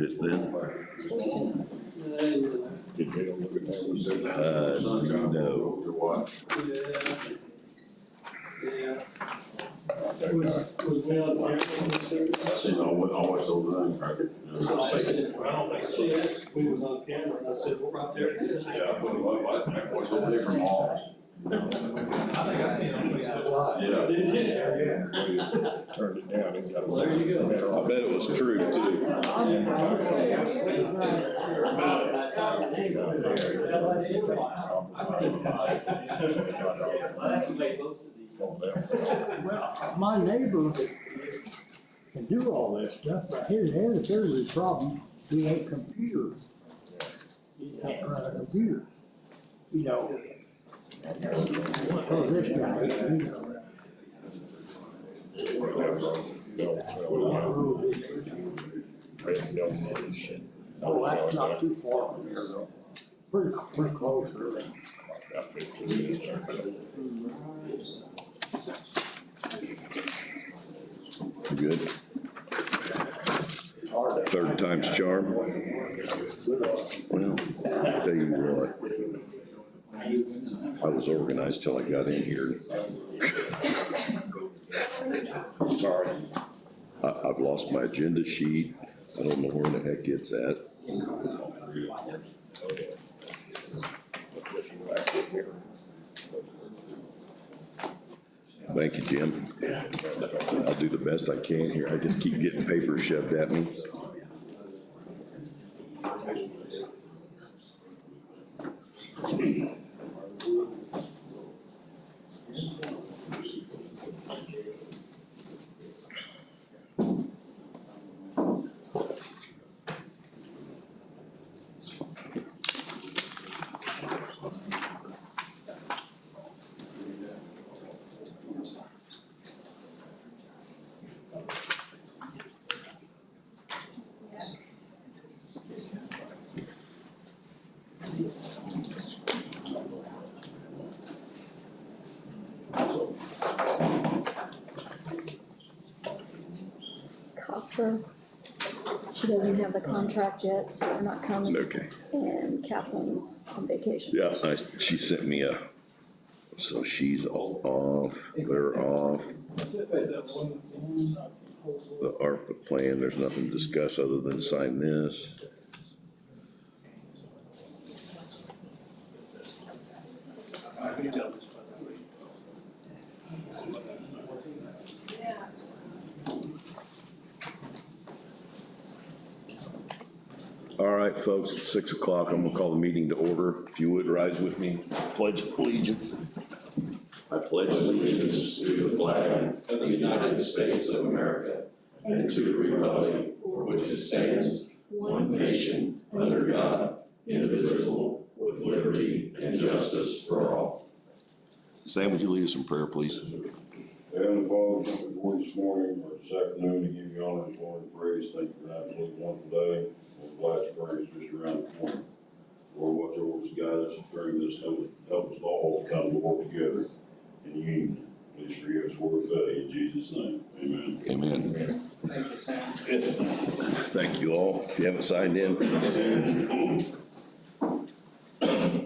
it then? No. Yeah. Was me on camera? I seen always over there. I don't think so. She asked, we was on camera, and I said, well, right there it is. Yeah, I put what's over there from all. I think I seen it on Facebook Live. Yeah. Did you? Turned it down. It got Well, there you go. I bet it was true too. Well, my neighbor can do all this stuff, but here's the problem, he ain't computer. He can't run a computer, you know. Oh, this guy, you know. Oh, that's not too far from here though, pretty close really. Good. Third time's charm. Well, I'll tell you what. I was organized till I got in here. Sorry. I've lost my agenda sheet. I don't know where the heck it's at. Thank you, Jim. I'll do the best I can here. I just keep getting papers shoved at me. Casa, she doesn't have the contract yet, so we're not coming. Okay. And Kathleen's on vacation. Yeah, she sent me a, so she's all off, they're off. The ARPA plan, there's nothing to discuss other than sign this. All right, folks, it's 6 o'clock. I'm gonna call the meeting to order. If you would rise with me, pledge allegiance. I pledge allegiance to the flag of the United States of America and to the republic for which it stands, one nation, under God, indivisible, with liberty and justice for all. Sam, would you lead us in prayer, please? Heavenly Father, thank you for this morning, or this afternoon, to give you honor, glory, and praise. Thank you for an absolutely wonderful day. We're glad spring is just around the corner. Lord, watch over us, guide us, and strengthen us, help us all to come to work together in union. Please forgive us where we're failing, in Jesus' name, amen. Amen. Thank you, Sam. Thank you all. If you haven't signed in,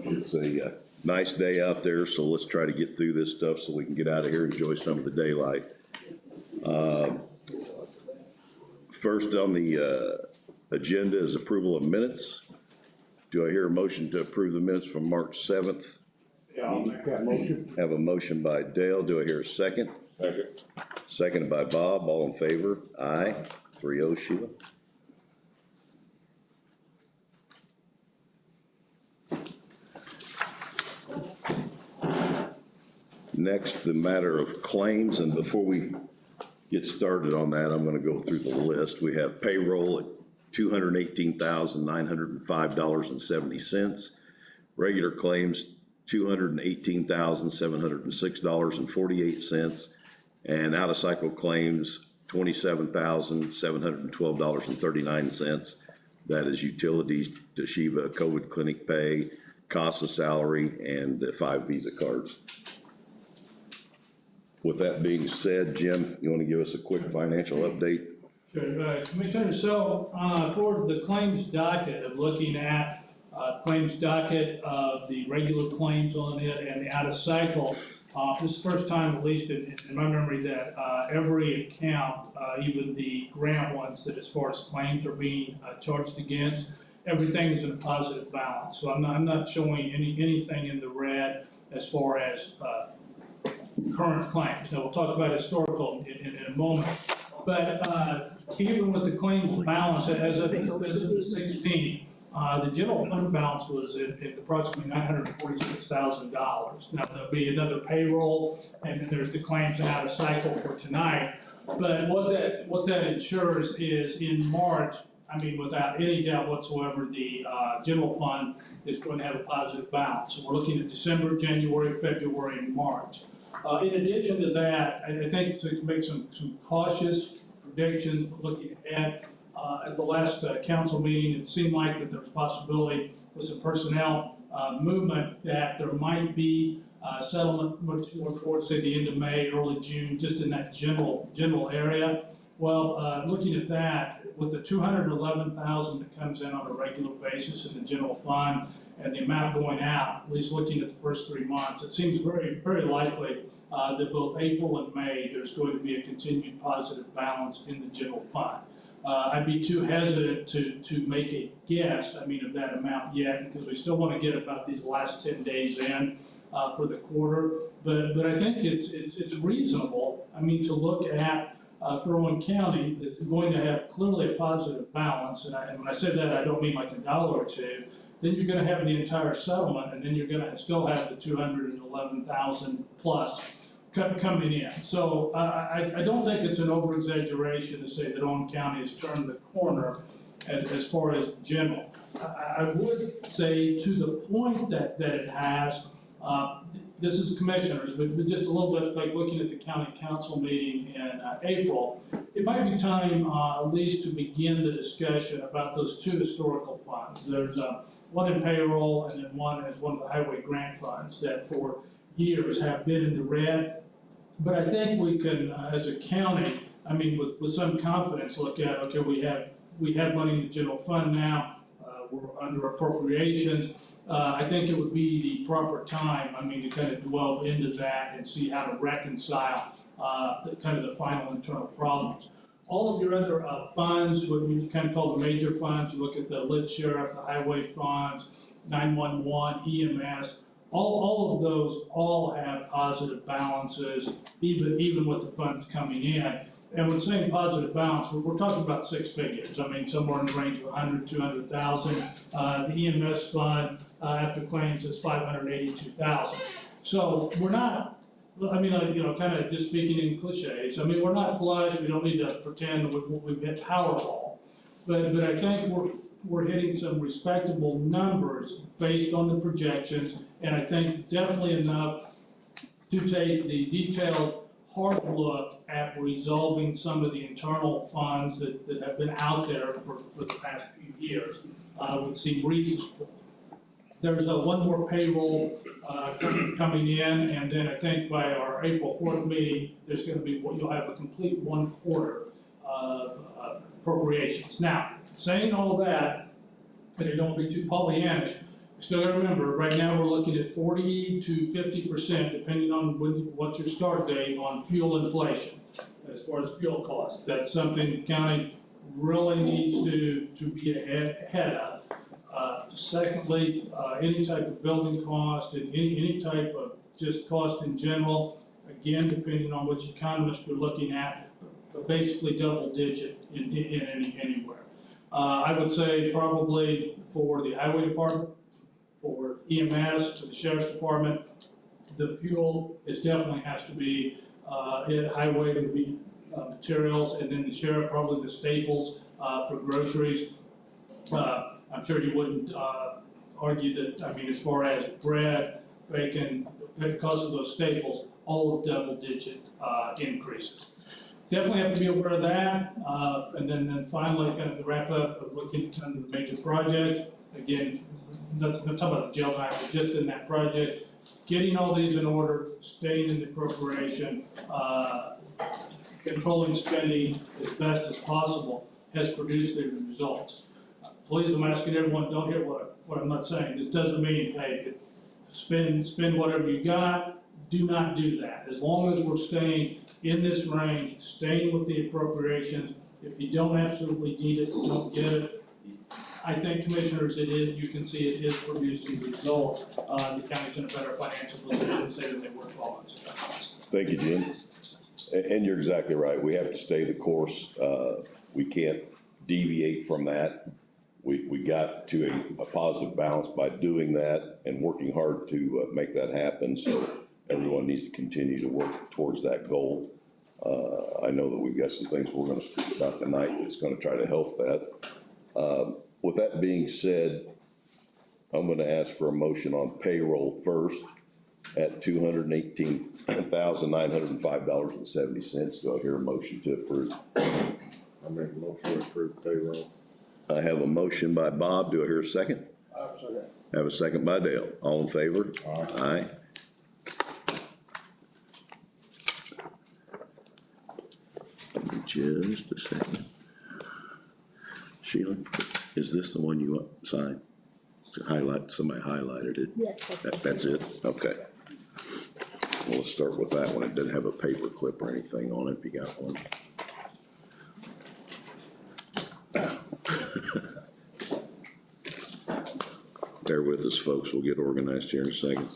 it's a nice day out there, so let's try to get through this stuff so we can get out of here and enjoy some of the daylight. First on the agenda is approval of minutes. Do I hear a motion to approve the minutes from March 7th? Yeah, I'll make that motion. Have a motion by Dale. Do I hear a second? Second. Seconded by Bob. All in favor? Aye. 3-0, Sheila. Next, the matter of claims, and before we get started on that, I'm gonna go through the list. We have payroll at $218,905.70. Regular claims, $218,706.48. And out-of-cycle claims, $27,712.39. That is utilities, Toshiba, COVID clinic pay, CASA salary, and the 5 Visa cards. With that being said, Jim, you want to give us a quick financial update? Sure, Commissioner, so, for the claims docket, of looking at, claims docket of the regular claims on it and the out of cycle, this is the first time, at least in my memory, that, every account, even the grant ones, that as far as claims are being, charged against, everything is in a positive balance. So I'm not showing anything in the red as far as, current claims. Now, we'll talk about historical in a moment. But even with the claims balance as of the 16th, the general fund balance was at approximately $946,000. Now, there'll be another payroll, and then there's the claims out of cycle for tonight. But what that ensures is in March, I mean, without any doubt whatsoever, the general fund is going to have a positive balance. So we're looking at December, January, February, and March. In addition to that, I think to make some cautious predictions, looking ahead, at the last council meeting, it seemed like that there was possibility with some personnel movement that there might be settlement much more towards, say, the end of May, early June, just in that general area. Well, looking at that, with the $211,000 that comes in on a regular basis in the general fund, and the amount going out, at least looking at the first 3 months, it seems very, very likely that both April and May, there's going to be a continued positive balance in the general fund. I'd be too hesitant to make a guess, I mean, of that amount yet, because we still want to get about these last 10 days in for the quarter. But I think it's reasonable, I mean, to look at for Owen County, that's going to have clearly a positive balance. And when I say that, I don't mean like $1 or $2. Then you're gonna have the entire settlement, and then you're gonna still have the 211,000 plus coming in. So I don't think it's an over-exaggeration to say that Owen County has turned the corner as far as general. I would say to the point that it has, this is commissioners, but just a little bit like looking at the county council meeting in April, it might be time at least to begin the discussion about those two historical funds. There's one in payroll, and then one is one of the highway grant funds that for years have been in the red. But I think we can, as a county, I mean, with some confidence, look at, okay, we have money in the general fund now, we're under appropriations. I think it would be the proper time, I mean, to kind of delve into that and see how to reconcile the final internal problems. All of your other funds, what we kind of call the major funds, you look at the lit sheriff, the highway funds, 911, EMS, all of those all have positive balances, even with the funds coming in. And when saying positive balance, we're talking about 6 figures. I mean, somewhere in the range of 100, 200,000. The EMS fund, after claims, is 582,000. So we're not, I mean, kind of just speaking in cliches, I mean, we're not flush, we don't need to pretend we've hit Powerball. But I think we're hitting some respectable numbers based on the projections, and I think definitely enough to take the detailed, hard look at resolving some of the internal funds that have been out there for the past few years would seem reasonable. There's one more payroll coming in, and then I think by our April 4th meeting, there's going to be, you'll have a complete 1 quarter of appropriations. Now, saying all that, and it don't be too Pollyannish, you still got to remember, right now we're looking at 40 to 50%, depending on what's your start date, on fuel inflation, as far as fuel costs. That's something the county really needs to be ahead of. Secondly, any type of building cost and any type of just cost in general, again, depending on which economist we're looking at, but basically double digit in anywhere. I would say probably for the highway department, for EMS, for the sheriff's department, the fuel definitely has to be, highway would be materials, and then the sheriff, probably the staples for groceries. I'm sure you wouldn't argue that, I mean, as far as bread, bacon, because of those staples, all double-digit increases. Definitely have to be aware of that. And then finally, kind of the wrap up of looking at some of the major projects. Again, not talking about the jail night, but just in that project, getting all these in order, staying in the appropriation, controlling spending as best as possible has produced the results. Please, I'm asking everyone, don't hear what I'm not saying. This doesn't mean, hey, spend whatever you got. Do not do that. As long as we're staying in this range, staying with the appropriations, if you don't absolutely need it, don't get it. I think, commissioners, you can see it is producing results. The county's in a better financial position, say, than they were 12 months ago. Thank you, Jim. And you're exactly right. We have to stay the course. We can't deviate from that. We got to a positive balance by doing that and working hard to make that happen. So everyone needs to continue to work towards that goal. I know that we've got some things we're going to speak about tonight that's going to try to help that. With that being said, I'm going to ask for a motion on payroll first at $218,905.70. Do I hear a motion to approve? I make a motion to approve payroll. I have a motion by Bob. Do I hear a second? Second. I have a second by Dale. All in favor? Aye. Give me just a second. Sheila, is this the one you want signed? To highlight, somebody highlighted it. Yes, That's it? Okay. Well, let's start with that one. It doesn't have a paper clip or anything on it, if you got one. Bear with us, folks. We'll get organized here in a second.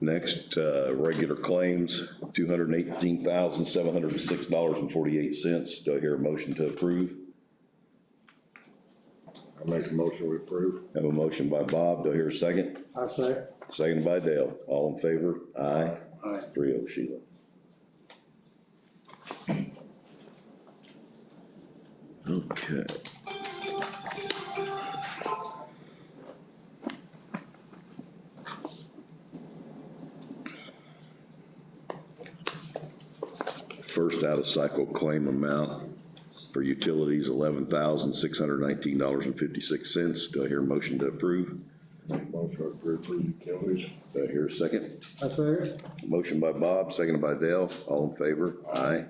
Next, regular claims, $218,706.48. Do I hear a motion to approve? I make a motion to approve. Have a motion by Bob. Do I hear a second? I say. Second by Dale. All in favor? Aye. Aye. 3-0, Sheila. Okay. First out-of-cycle claim amount for utilities, $11,619.56. Do I hear a motion to approve? Make a motion to approve for utilities. Do I hear a second? I say. Motion by Bob, seconded by Dale. All in favor? Aye.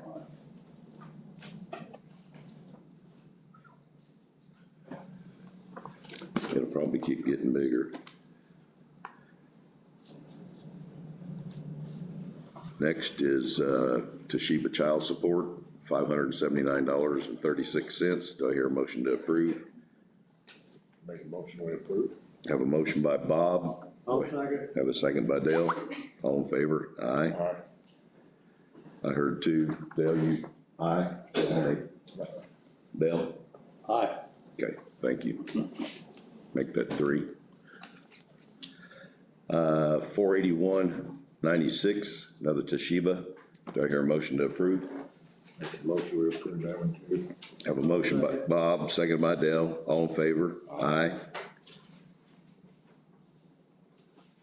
It'll probably keep getting bigger. Next is Toshiba Child Support, $579.36. Do I hear a motion to approve? Make a motion to approve. Have a motion by Bob. I'll second. Have a second by Dale. All in favor? Aye. Aye. I heard two. Dale, you? Aye. Aye. Dale? Aye. Okay, thank you. Make that 3. 481.96, another Toshiba. Do I hear a motion to approve? Make a motion to approve that one too. Have a motion by Bob, second by Dale. All in favor? Aye.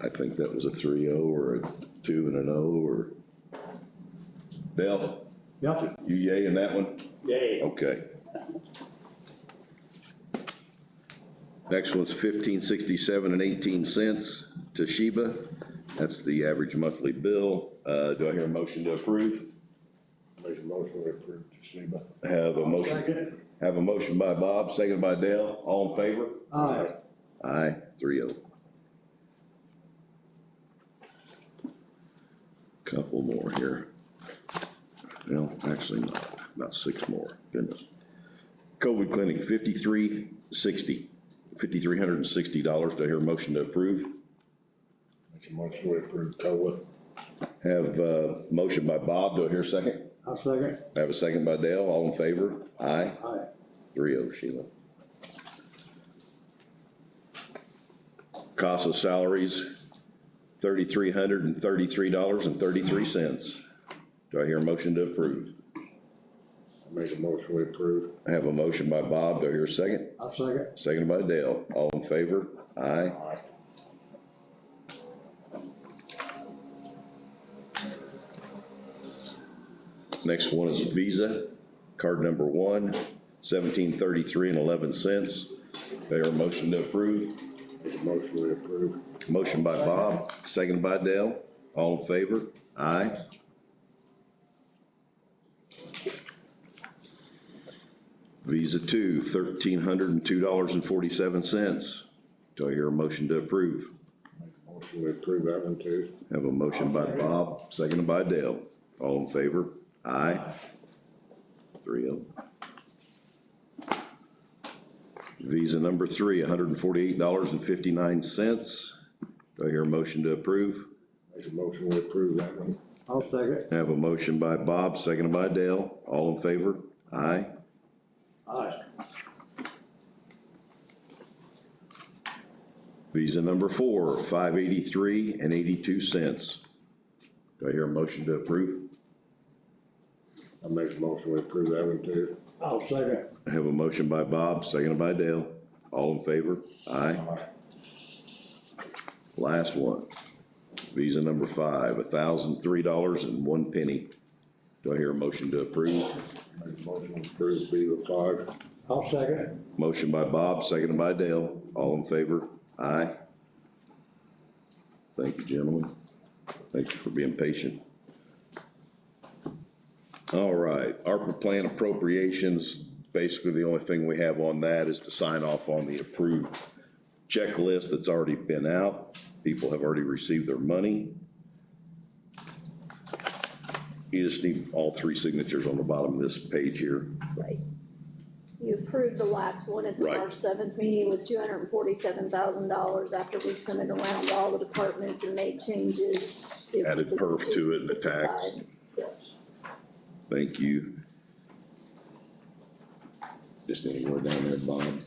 I think that was a 3-0 or a 2 and an 0 or. Dale, Yep. you yay in that one? Yay. Okay. Next one's $15.67.18 Toshiba. That's the average monthly bill. Do I hear a motion to approve? Make a motion to approve Toshiba. Have a motion. Second. Have a motion by Bob, second by Dale. All in favor? Aye. Aye, 3-0. Couple more here. Well, actually not, about 6 more, goodness. COVID clinic, $5,360. Do I hear a motion to approve? Make a motion to approve COLA. Have a motion by Bob. Do I hear a second? I'll second. Have a second by Dale. All in favor? Aye. Aye. 3-0, Sheila. Cost of salaries, $3,333.33. Do I hear a motion to approve? Make a motion to approve. I have a motion by Bob. Do I hear a second? I'll second. Second by Dale. All in favor? Aye. Aye. Next one is Visa, card number 1, $1,733.11. Do I hear a motion to approve? Make a motion we approve. Motion by Bob, seconded by Dale. All in favor? Aye. Visa 2, $1,302.47. Do I hear a motion to approve? Make a motion we approve that one too. Have a motion by Bob, seconded by Dale. All in favor? Aye. 3-0. Visa number 3, $148.59. Do I hear a motion to approve? Make a motion we approve that one. I'll second. Have a motion by Bob, seconded by Dale. All in favor? Aye. Aye. Visa number 4, $583.82. Do I hear a motion to approve? I make a motion we approve that one too. I'll second. I have a motion by Bob, seconded by Dale. All in favor? Aye. Last one. Visa number 5, $1,003.01. Do I hear a motion to approve? Make a motion we approve Visa 5. I'll second. Motion by Bob, seconded by Dale. All in favor? Aye. Thank you, gentlemen. Thank you for being patient. All right, ARPA plan appropriations, basically the only thing we have on that is to sign off on the approved checklist that's already been out. People have already received their money. You just need all 3 signatures on the bottom of this page here. Right. You approved the last one at the Right. March 7th meeting, was $247,000 after we sent it around to all the departments and made changes. Added perf to it and the tax. Yes. Thank you. Just anywhere down there, Bob.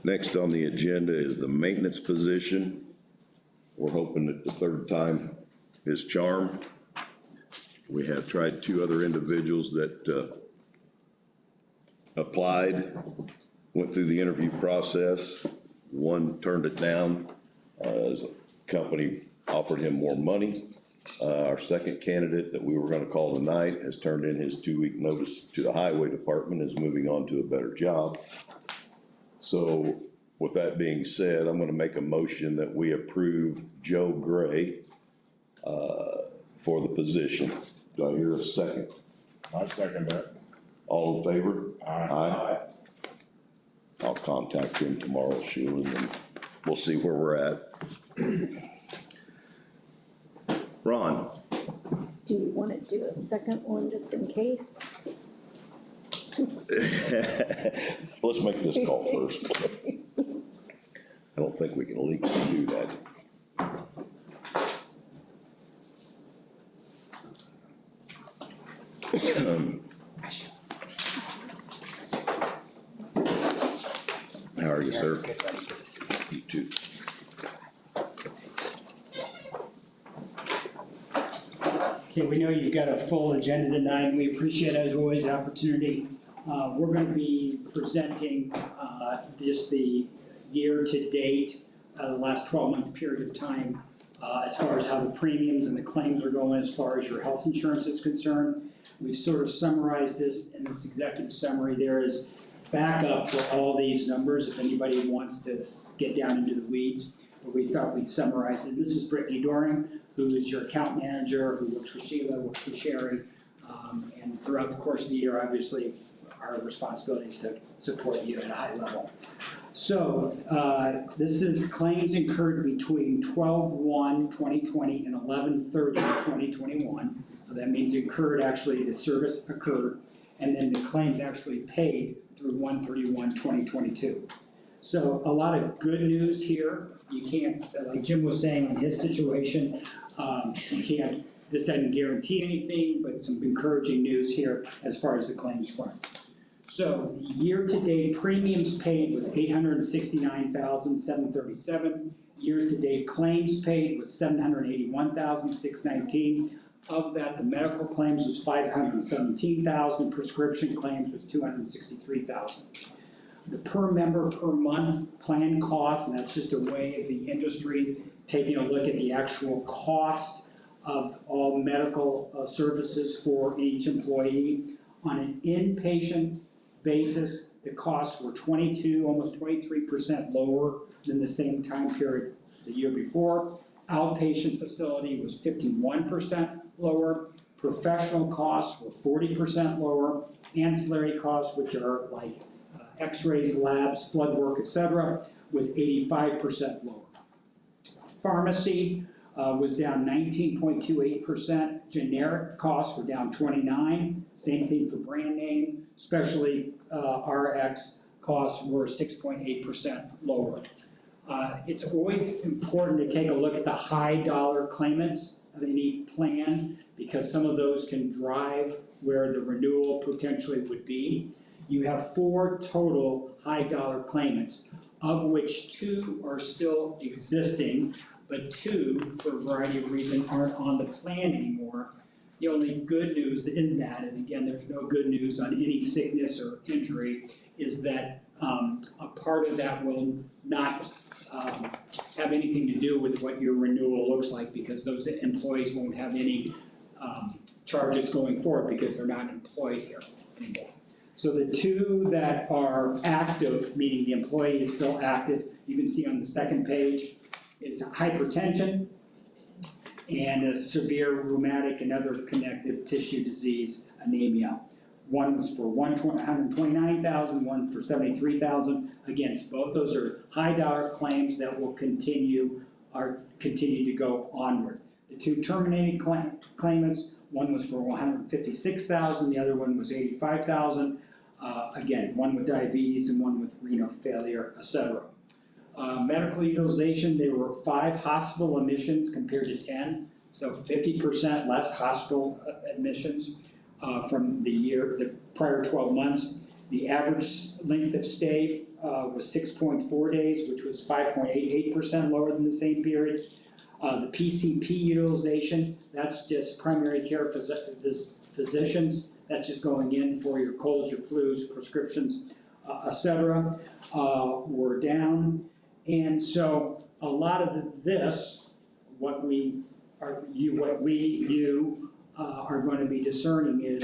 Next on the agenda is the maintenance position. We're hoping that the 3rd time is charm. We have tried 2 other individuals that applied, went through the interview process. One turned it down as a company offered him more money. Our second candidate that we were gonna call tonight has turned in his 2-week notice to the highway department, is moving on to a better job. So with that being said, I'm gonna make a motion that we approve Joe Gray for the position. Do I hear a second? I second that. All in favor? Aye. I'll contact him tomorrow, Sheila, and we'll see where we're at. Ron? Do you want to do a second one just in case? Let's make this call first. I don't think we can legally do that. How are you, sir? You too. Okay, we know you've got a full agenda tonight. We appreciate, as always, the opportunity. We're going to be presenting just the year-to-date, the last 12-month period of time, as far as how the premiums and the claims are going as far as your health insurance is concerned. We've sort of summarized this in this executive summary. There is backup for all these numbers if anybody wants to get down into the weeds, but we thought we'd summarize it. This is Brittany Doring, who is your account manager, who works for Sheila, works for Sherry, and throughout the course of the year, obviously, our responsibility is to support you at a high level. So this is claims incurred between 12/1/2020 and 11/30/2021. So that means incurred, actually the service occurred, and then the claims actually paid through 1/31/2022. So a lot of good news here. You can't, like Jim was saying on his situation, you can't, this doesn't guarantee anything, but some encouraging news here as far as the claims front. So year-to-date premiums paid was $869,737. Year-to-date claims paid was $781,619. Of that, the medical claims was $517,000. Prescription claims was $263,000. The per member per month plan cost, and that's just a way of the industry taking a look at the actual cost of all medical services for each employee. On an inpatient basis, the costs were 22, almost 23% lower than the same time period the year before. Outpatient facility was 51% lower. Professional costs were 40% lower. Ancillary costs, which are like x-rays, labs, blood work, etc., was 85% lower. Pharmacy was down 19.28%. Generic costs were down 29%. Same thing for brand name. Specialty RX costs were 6.8% lower. It's always important to take a look at the high dollar claimants of any plan, because some of those can drive where the renewal potentially would be. You have 4 total high dollar claimants, of which 2 are still existing, but 2, for a variety of reasons, aren't on the plan anymore. The only good news in that, and again, there's no good news on any sickness or injury, is that a part of that will not have anything to do with what your renewal looks like, because those employees won't have any charges going forward because they're not employed here anymore. So the 2 that are active, meaning the employee is still active, you can see on the second page, is hypertension and a severe rheumatic and other connective tissue disease, anemia. One was for $129,000, one for $73,000. Again, both those are high dollar claims that will continue to go onward. The 2 terminated claimants, one was for $156,000, the other one was $85,000. Again, one with diabetes and one with renal failure, etc. Medical utilization, there were 5 hospital admissions compared to 10, so 50% less hospital admissions from the prior 12 months. The average length of stay was 6.4 days, which was 5.88% lower than the same period. The PCP utilization, that's just primary care physicians, that's just going in for your colds, your flus, prescriptions, etc., were down. And so a lot of this, what you are going to be discerning is,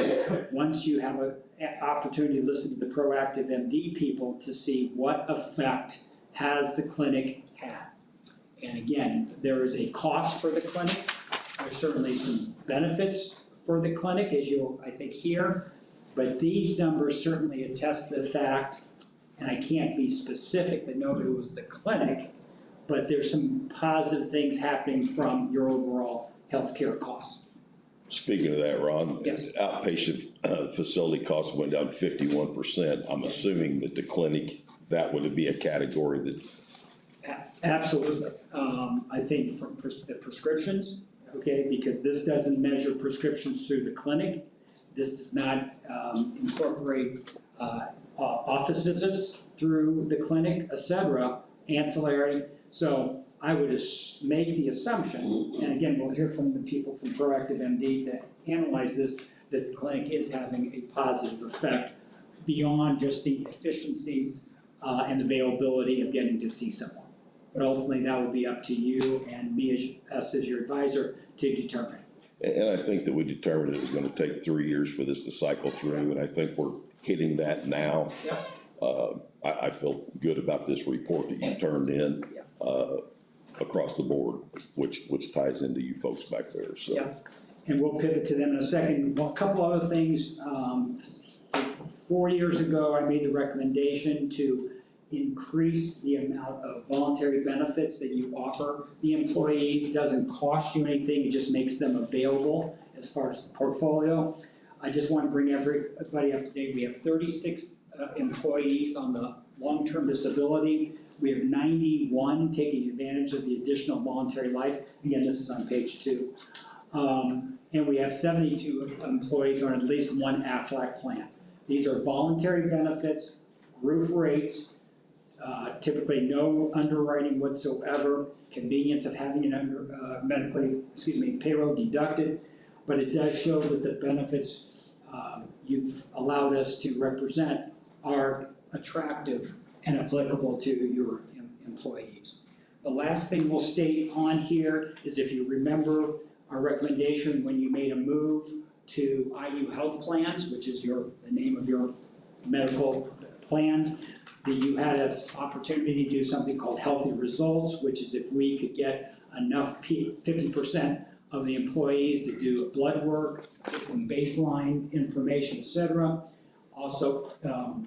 once you have an opportunity to listen to the Proactive MD people, to see what effect has the clinic had. And again, there is a cost for the clinic. There's certainly some benefits for the clinic, as you'll, I think, hear. But these numbers certainly attest to the fact, and I can't be specific that no, it was the clinic, but there's some positive things happening from your overall healthcare costs. Speaking of that, Ron, Yes. Outpatient facility costs went down 51%. I'm assuming that the clinic, that would be a category that. Absolutely. I think from the prescriptions, okay, because this doesn't measure prescriptions through the clinic. This does not incorporate office visits through the clinic, etc., ancillary. So I would make the assumption, and again, we'll hear from the people from Proactive MD that analyze this, that the clinic is having a positive effect beyond just the efficiencies and availability of getting to see someone. But ultimately, that will be up to you and me as your advisor to determine. And I think that we determined it was gonna take 3 years for this to cycle through, and I think we're hitting that now. Yep. I feel good about this report that you've turned in, across the board, which ties into you folks back there, so. Yeah, and we'll pivot to them in a second. Well, a couple other things. 4 years ago, I made the recommendation to increase the amount of voluntary benefits that you offer the employees. Doesn't cost you anything, it just makes them available as far as the portfolio. I just want to bring everybody up to date. We have 36 employees on the long-term disability. We have 91 taking advantage of the additional voluntary life. Again, this is on page 2. And we have 72 employees on at least one AFLAC plan. These are voluntary benefits, group rates, typically no underwriting whatsoever, convenience of having it payroll deducted, but it does show that the benefits you've allowed us to represent are attractive and applicable to your employees. The last thing we'll state on here is, if you remember our recommendation when you made a move to IU Health Plans, which is the name of your medical plan, that you had this opportunity to do something called healthy results, which is if we could get enough 50% of the employees to do blood work, get some baseline information, et cetera. Also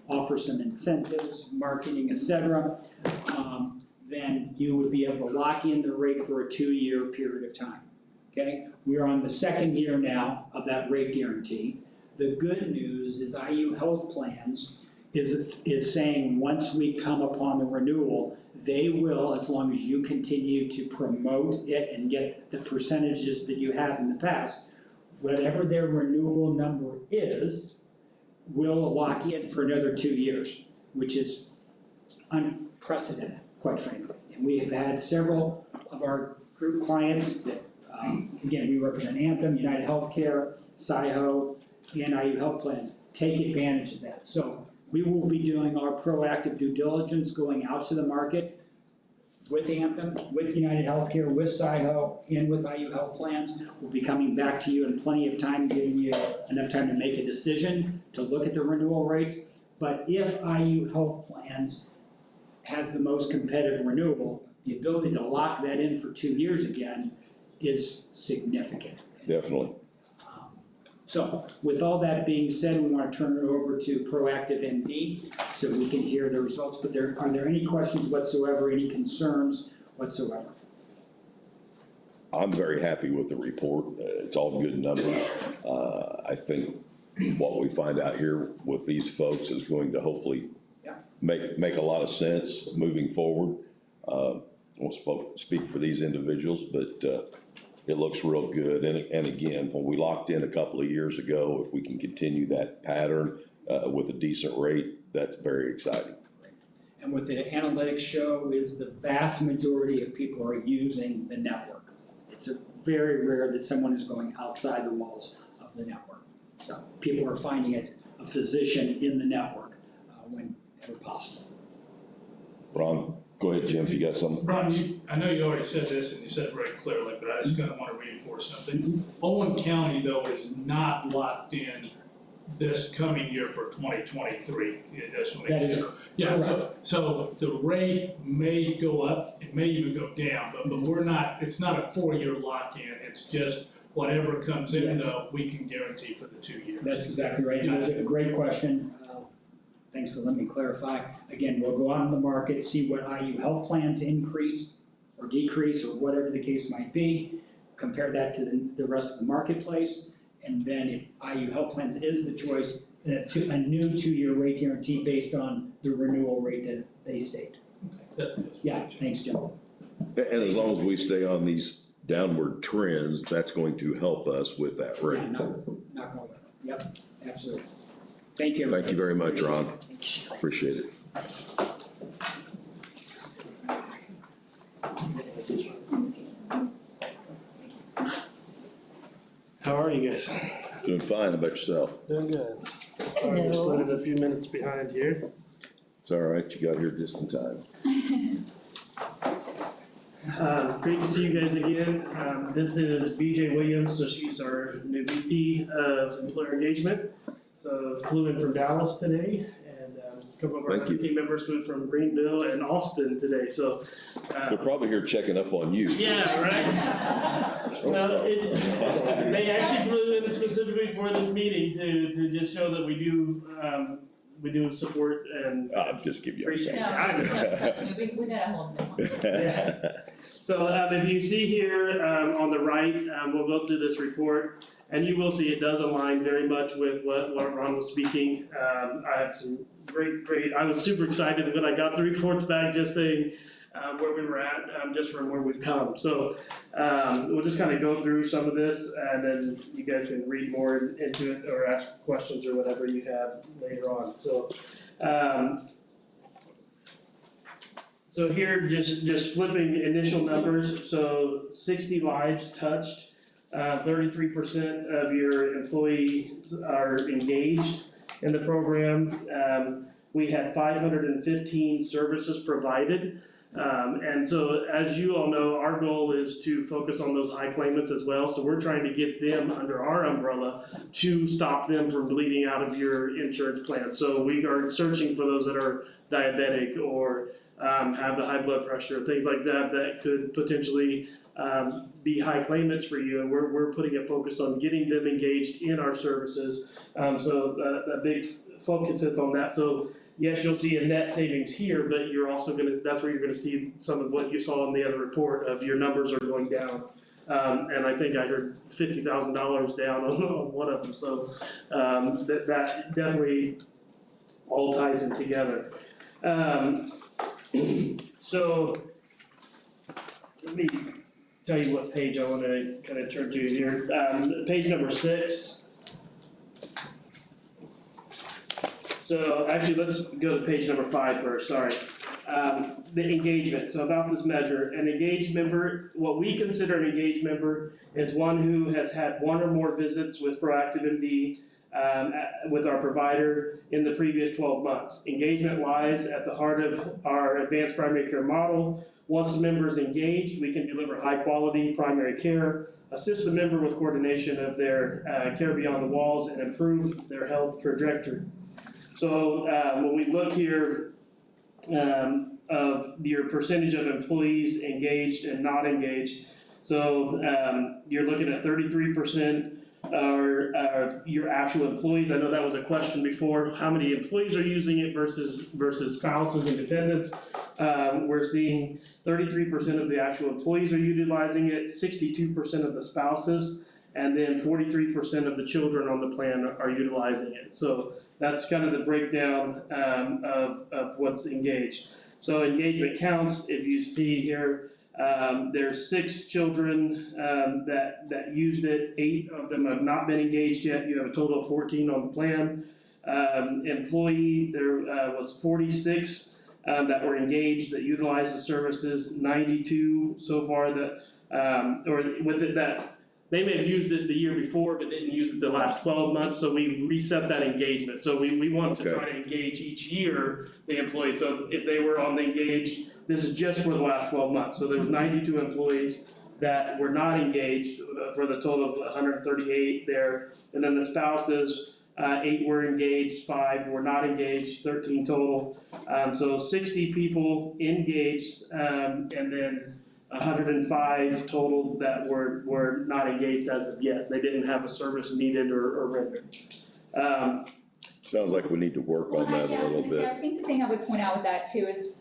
offer some incentives, marketing, et cetera. Then you would be able to lock in the rate for a 2-year period of time, okay? We're on the 2nd year now of that rate guarantee. The good news is IU Health Plans is saying once we come upon the renewal, they will, as long as you continue to promote it and get the percentages that you have in the past, whatever their renewal number is, will lock in for another 2 years, which is unprecedented, quite frankly. And we have had several of our group clients that, again, we represent Anthem, United Healthcare, SIHO, and IU Health Plans, take advantage of that. So we will be doing our proactive due diligence, going out to the market with Anthem, with United Healthcare, with SIHO, and with IU Health Plans. We'll be coming back to you in plenty of time, giving you enough time to make a decision, to look at the renewal rates. But if IU Health Plans has the most competitive renewal, the ability to lock that in for 2 years again is significant. Definitely. So with all that being said, we want to turn it over to Proactive MD so we can hear the results. But are there any questions whatsoever, any concerns whatsoever? I'm very happy with the report. It's all good numbers. I think what we find out here with these folks is going to hopefully make a lot of sense moving forward. Won't speak for these individuals, but it looks real good. And again, when we locked in a couple of years ago, if we can continue that pattern with a decent rate, that's very exciting. And what the analytics show is the vast majority of people are using the network. It's very rare that someone is going outside the walls of the network. So people are finding it a physician in the network whenever possible. Ron, go ahead, Jim, if you got something. Ron, I know you already said this and you said it very clearly, but I just kind of want to reinforce something. Owen County, though, is not locked in this coming year for 2023. That is So the rate may go up, it may even go down, but we're not, it's not a 4-year lock-in, it's just whatever comes in, Yes. though, we can guarantee for the 2 years. That's exactly right. It was a great question. Thanks for letting me clarify. Again, we'll go out in the market, see what IU Health Plans increase or decrease or whatever the case might be, compare that to the rest of the marketplace, and then if IU Health Plans is the choice, to a new 2-year rate guarantee based on the renewal rate that they state. Yeah, thanks, Jim. And as long as we stay on these downward trends, that's going to help us with that rate. Yeah, not going with it. Yep, absolutely. Thank you. Thank you very much, Ron. Appreciate it. How are you guys? Doing fine. How about yourself? Doing good. Sorry, we're slid a few minutes behind here. It's all right. You got here just in time. Great to see you guys again. This is BJ Williams, so she's our new VP of Employer Engagement. So flew in from Dallas today, and a couple of our team members flew from Greenville and Austin today. So They're probably here checking up on you. yeah, right. Well, they actually flew in specifically for this meeting to just show that we do support and I'm just giving you a appreciate. second. We got a hold of it. Yeah. So if you see here on the right, we'll go through this report, and you will see it does align very much with what Ron was speaking. I have some great, I was super excited when I got the reports back, just saying where we were at, just from where we've come. So we'll just kind of go through some of this, and then you guys can read more into it or ask questions or whatever you have later on. So here, just flipping initial numbers, so 60 lives touched, 33% of your employees are engaged in the program. We had 515 services provided. And so, as you all know, our goal is to focus on those high claimants as well. So we're trying to get them under our umbrella to stop them from bleeding out of your insurance plan. So we are searching for those that are diabetic or have the high blood pressure, things like that, that could potentially be high claimants for you. And we're putting a focus on getting them engaged in our services. So a big focus is on that. So yes, you'll see a net savings here, but you're also that's where you're gonna see some of what you saw in the other report of your numbers are going down. And I think I heard $50,000 down on one of them, so that definitely all ties in together. So let me tell you what page I want to kind of turn to here. Page number 6. So actually, let's go to page number 5 first, sorry. The engagement, so about this measure, an engaged member, what we consider an engaged member is one who has had one or more visits with Proactive MD with our provider in the previous 12 months. Engagement lies at the heart of our advanced primary care model. Once the member is engaged, we can deliver high quality primary care, assist the member with coordination of their care beyond the walls, and improve their health trajectory. So when we look here of your percentage of employees engaged and not engaged, so you're looking at 33% are your actual employees. I know that was a question before, how many employees are using it versus spouses and dependents. We're seeing 33% of the actual employees are utilizing it, 62% of the spouses, and then 43% of the children on the plan are utilizing it. So that's kind of the breakdown of what's engaged. So engagement counts, if you see here, there's 6 children that used it. 8 of them have not been engaged yet. You have a total of 14 on the plan. Employee, there was 46 that were engaged, that utilized the services. 92 so far that, or with it that they may have used it the year before, but didn't use it the last 12 months, so we reset that engagement. So we want to try to engage each year the employees. So if they were on the engaged, this is just for the last 12 months. So there's 92 employees that were not engaged for the total of 138 there. And then the spouses, 8 were engaged, 5 were not engaged, 13 total. So 60 people engaged, and then 105 total that were not engaged as of yet. They didn't have a service needed or rendered. Sounds like we need to work on that a little bit. I think the thing I would point out with that too is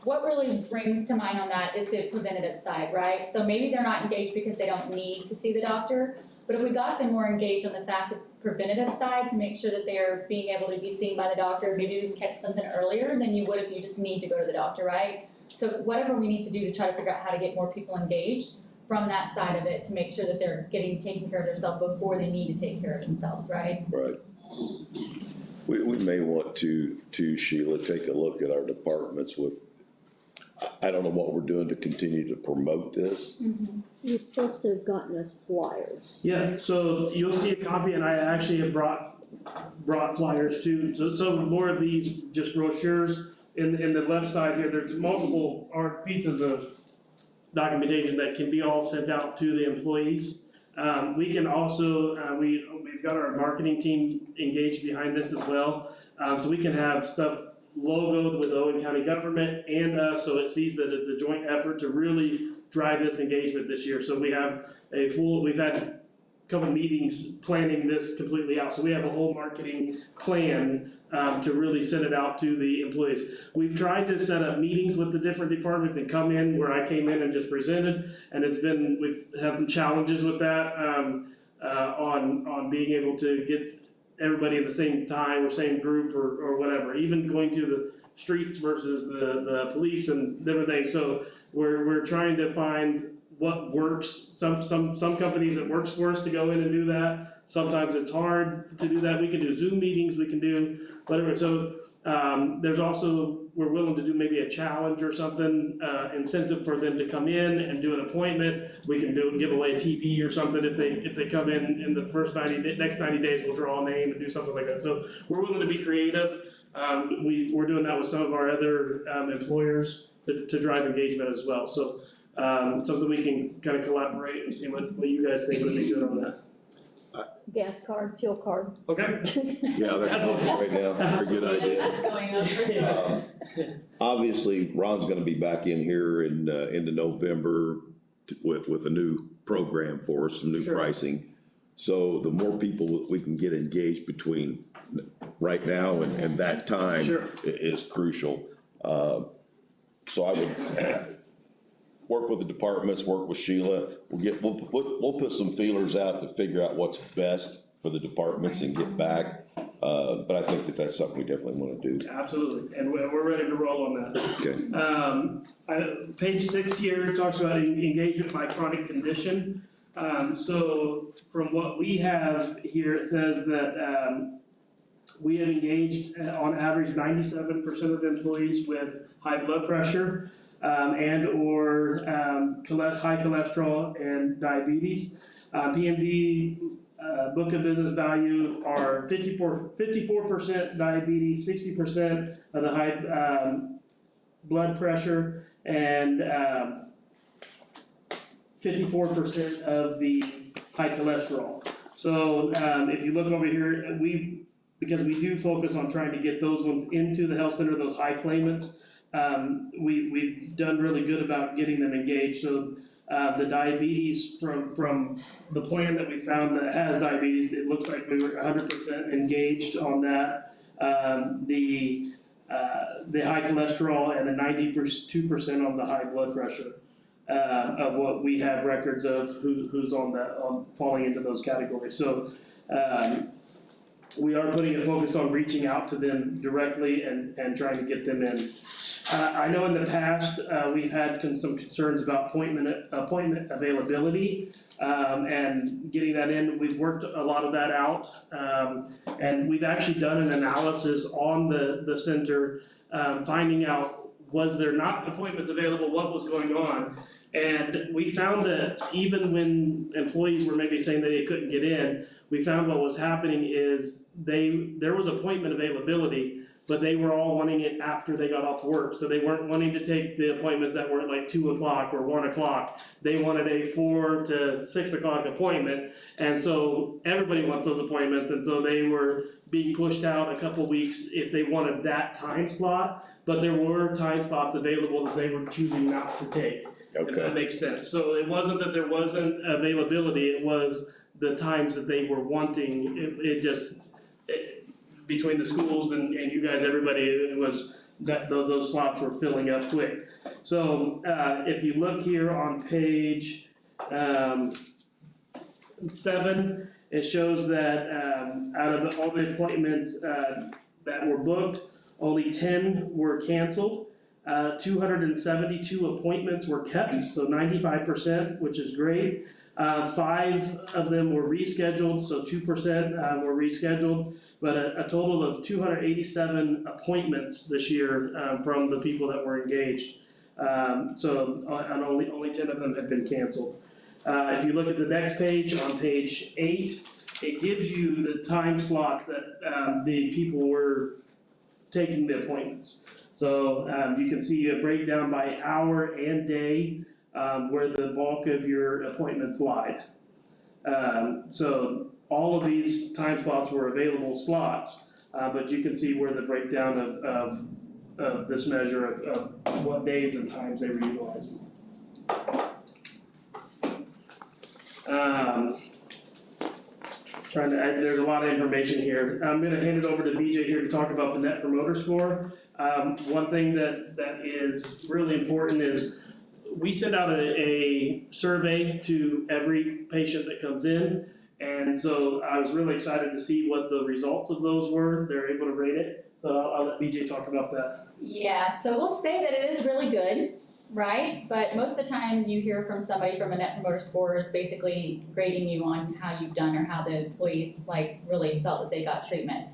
what really brings to mind on that is the preventative side, right? So maybe they're not engaged because they don't need to see the doctor, but if we got them more engaged on the fact of preventative side to make sure that they're being able to be seen by the doctor, maybe we can catch something earlier than you would if you just need to go to the doctor, right? So whatever we need to do to try to figure out how to get more people engaged from that side of it to make sure that they're taking care of themselves before they need to take care of themselves, right? Right. We may want to Sheila, take a look at our departments with, I don't know what we're doing to continue to promote this. Mm-hmm. You're supposed to have gotten us flyers. Yeah, so you'll see a copy, and I actually have brought flyers too. So more of these just brochures. In the left side here, there's multiple pieces of documentation that can be all sent out to the employees. We can also, we've got our marketing team engaged behind this as well. So we can have stuff logoed with Owen County government and us, so it sees that it's a joint effort to really drive this engagement this year. So we have we've had a couple meetings planning this completely out. So we have a whole marketing plan to really send it out to the employees. We've tried to set up meetings with the different departments and come in where I came in and just presented, and we've had some challenges with that on being able to get everybody at the same time or same group or whatever, even going to the streets versus the police and different things. So we're trying to find what works. Some companies it works for us to go in and do that. Sometimes it's hard to do that. We can do Zoom meetings, we can do whatever. So there's also, we're willing to do maybe a challenge or something, incentive for them to come in and do an appointment. We can give away a TV or something if they come in the next 90 days, we'll draw a name and do something like that. So we're willing to be creative. We're doing that with some of our other employers to drive engagement as well. So, something we can kind of collaborate and see what you guys think would be good on that. Gas card, fuel card. Okay? Yeah, that's right now, a good idea. That's going up for sure. Obviously, Ron's gonna be back in here in, into November with a new program for us, some new Sure. pricing. So the more people we can get engaged between right now and that time Sure. is crucial. So I would work with the departments, work with Sheila. We'll put some feelers out to figure out what's best for the departments and get back. But I think that's something we definitely wanna do. Absolutely, and we're ready to roll on that. Okay. Page 6 here talks about engagement by chronic condition. So from what we have here, it says that we have engaged on average 97% of employees with high blood pressure and or high cholesterol and diabetes. PMD book of business value are 54% diabetes, 60% of the high blood pressure, and 54% of the high cholesterol. So if you look over here, because we do focus on trying to get those ones into the health center, those high claimants, we've done really good about getting them engaged. So the diabetes from the plan that we found that has diabetes, it looks like we were 100% engaged on that. The high cholesterol and the 92% on the high blood pressure of what we have records of who's on falling into those categories. So we are putting a focus on reaching out to them directly and trying to get them in. I know in the past, we've had some concerns about appointment availability, and getting that in. We've worked a lot of that out, and we've actually done an analysis on the center, finding out was there not appointments available, what was going on. And we found that even when employees were maybe saying that they couldn't get in, we found what was happening is there was appointment availability, but they were all wanting it after they got off work. So they weren't wanting to take the appointments that were at like 2 o'clock or 1 o'clock. They wanted a 4 to 6 o'clock appointment. And so everybody wants those appointments. And so they were being pushed out a couple weeks if they wanted that time slot. But there were time slots available that they were choosing not to take. If that makes sense. So it wasn't that there wasn't availability, it was the times that they were wanting. Between the schools and you guys, everybody, it was that those slots were filling up quick. So if you look here on page 7, it shows that out of all the appointments that were booked, only 10 were canceled. 272 appointments were kept, so 95%, which is great. 5 of them were rescheduled, so 2% were rescheduled, but a total of 287 appointments this year from the people that were engaged. And only 10 of them had been canceled. If you look at the next page, on page 8, it gives you the time slots that the people were taking the appointments. So you can see a breakdown by hour and day where the bulk of your appointments lied. So all of these time slots were available slots, but you can see where the breakdown of this measure of what days and times they were utilizing. There's a lot of information here. I'm gonna hand it over to BJ here to talk about the Net Promoter Score. One thing that is really important is we send out a survey to every patient that comes in. And so I was really excited to see what the results of those were. They're able to rate it. So I'll let BJ talk about that. Yeah, so we'll say that it is really good, right? But most of the time you hear from somebody from a Net Promoter Score is basically grading you on how you've done or how the employees really felt that they got treatment.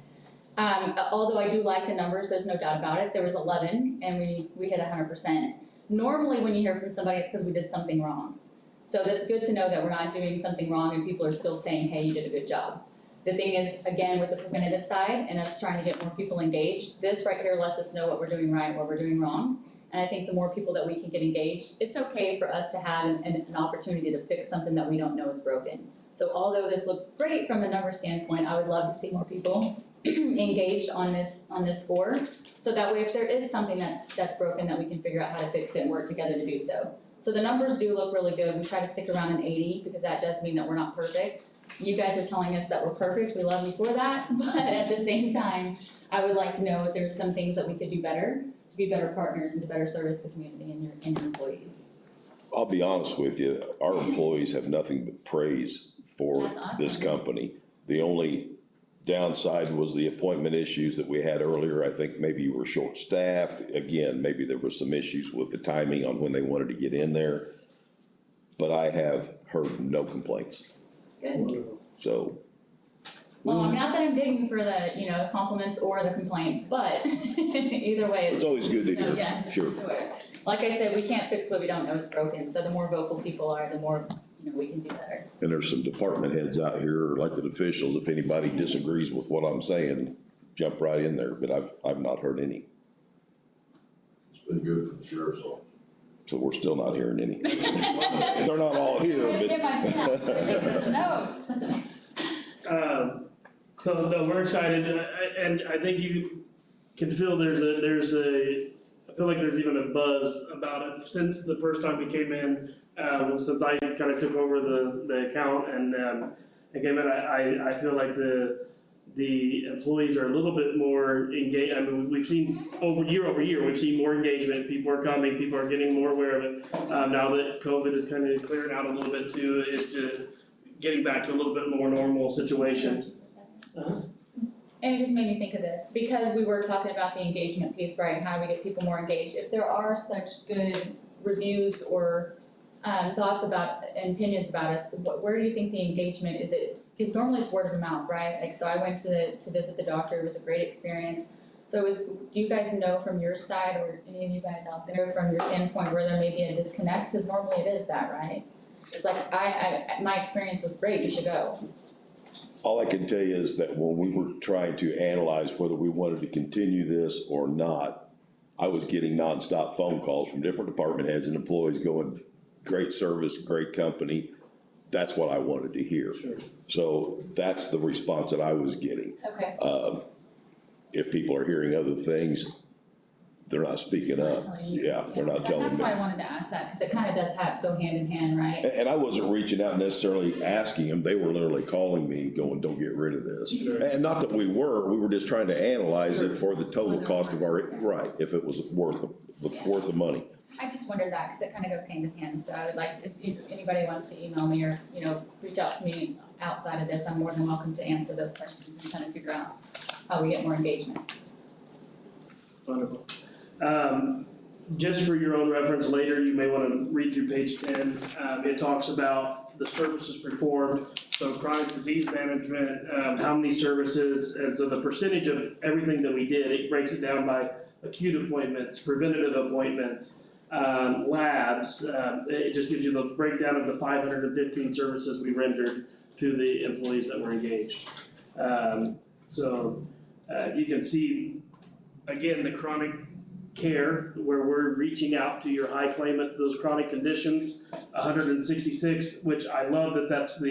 Although I do like the numbers, there's no doubt about it. There was 11 and we hit 100%. Normally when you hear from somebody, it's because we did something wrong. So that's good to know that we're not doing something wrong and people are still saying, hey, you did a good job. The thing is, again, with the preventative side and us trying to get more people engaged, this right here lets us know what we're doing right, what we're doing wrong. And I think the more people that we can get engaged, it's okay for us to have an opportunity to fix something that we don't know is broken. So although this looks great from a number standpoint, I would love to see more people engaged on this score. So that way, if there is something that's broken, that we can figure out how to fix it and work together to do so. So the numbers do look really good. We try to stick around an 80 because that does mean that we're not perfect. You guys are telling us that we're perfect. We love you for that. But at the same time, I would like to know if there's some things that we could do better to be better partners and to better service the community and your employees. I'll be honest with you, our employees have nothing but praise for That's awesome. this company. The only downside was the appointment issues that we had earlier. I think maybe you were short-staffed. Again, maybe there were some issues with the timing on when they wanted to get in there. But I have heard no complaints, Good. so. Well, I'm not that I'm digging for the, compliments or the complaints, but either way. It's always good to hear, Yeah, sure. Like I said, we can't fix what we don't know is broken, so the more vocal people are, the more, we can do better. And there's some department heads out here, elected officials, if anybody disagrees with what I'm saying, jump right in there, but I've not heard any. It's been good for the sheriff's office. So we're still not hearing any. They're not all here, I'm gonna get my pen, but. take some notes. So no, we're excited, and I think you can feel I feel like there's even a buzz about it since the first time we came in, since I kind of took over the account and came in, I feel like the employees are a little bit more engaged. I mean, we've seen year over year, we've seen more engagement, people are coming, people are getting more aware of it. Now that COVID is kind of clearing out a little bit too, it's getting back to a little bit more normal situation. And it just made me think of this, because we were talking about the engagement piece, right, and how do we get people more engaged? If there are such good reviews or thoughts about and opinions about us, where do you think the engagement is? Because normally it's word of mouth, right? Like, so I went to visit the doctor, it was a great experience. So do you guys know from your side, or any of you guys out there, from your standpoint, where there may be a disconnect? Because normally it is that, right? It's like, my experience was great, you should go. All I can tell you is that when we were trying to analyze whether we wanted to continue this or not, I was getting nonstop phone calls from different department heads and employees going, great service, great company. That's what I wanted to hear. Sure. So that's the response that I was getting. Okay. If people are hearing other things, they're not speaking up. Yeah, they're not telling me. That's why I wanted to ask that, because it kind of does go hand in hand, right? And I wasn't reaching out necessarily asking them, they were literally calling me going, don't get rid of this. Sure. And not that we were just trying to analyze it for the total cost of our, right, if it was worth the money. I just wondered that, because it kind of goes hand in hand, so I would like to, if anybody wants to email me or, reach out to me outside of this, I'm more than welcome to answer those questions and kind of figure out how we get more engagement. Wonderful. Just for your own reference later, you may want to read through page 10. It talks about the services performed, so chronic disease management, how many services, and so the percentage of everything that we did, it breaks it down by acute appointments, preventative appointments, labs. It just gives you the breakdown of the 515 services we rendered to the employees that were engaged. So you can see, again, the chronic care, where we're reaching out to your high claimants, those chronic conditions, 166, which I love that's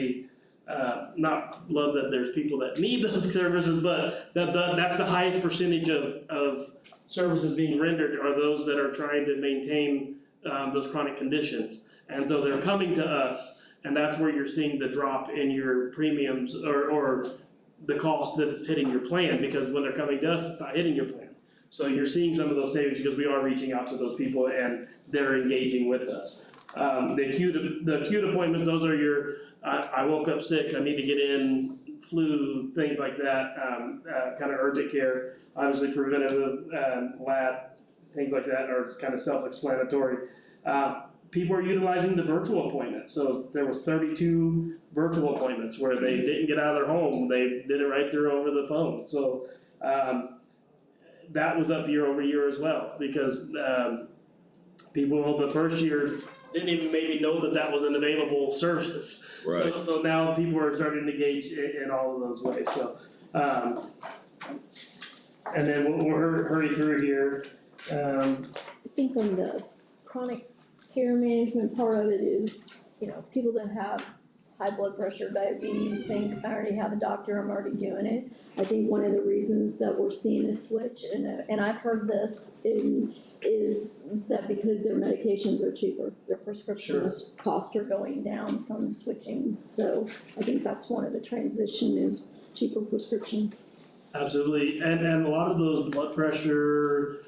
not love that there's people that need those services, but that's the highest percentage of services being rendered are those that are trying to maintain those chronic conditions. And so they're coming to us, and that's where you're seeing the drop in your premiums or the cost that it's hitting your plan, because when they're coming to us, it's not hitting your plan. So you're seeing some of those savings because we are reaching out to those people and they're engaging with us. The acute appointments, those are your, I woke up sick, I need to get in, flu, things like that, kind of urgent care. Obviously preventative, lab, things like that are kind of self-explanatory. People are utilizing the virtual appointments. So there was 32 virtual appointments where they didn't get out of their home. They did it right through over the phone. So that was up year over year as well, because people the first year didn't even maybe know that was an available service. Right. So now people are starting to engage in all of those ways. So, and then we'll hurry through here. think on the chronic care management part of it is, people that have high blood pressure, diabetes, think, I already have a doctor, I'm already doing it. I think one of the reasons that we're seeing a switch, and I've heard this, is that because their medications are cheaper, their prescriptions costs are going down from switching. So I think that's one of the transition is cheaper prescriptions. Absolutely, and a lot of those blood pressure,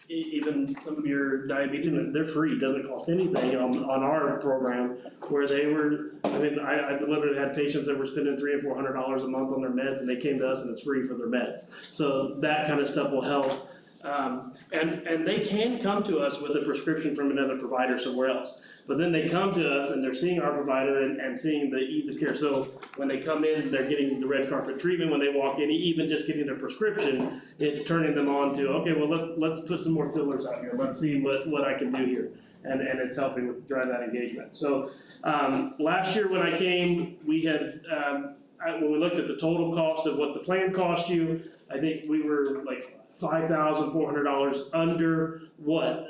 even some of your diabetes, they're free, doesn't cost anything on our program, where they were, I literally had patients that were spending $300 and $400 a month on their meds, and they came to us and it's free for their meds. So that kind of stuff will help. And they can come to us with a prescription from another provider somewhere else. But then they come to us and they're seeing our provider and seeing the ease of care. So when they come in, they're getting the red carpet treatment. When they walk in, even just getting their prescription, it's turning them on to, okay, well, let's put some more fillers out here. Let's see what I can do here. And it's helping with drive that engagement. So last year when I came, we had, when we looked at the total cost of what the plan cost you, I think we were like $5,400 under what,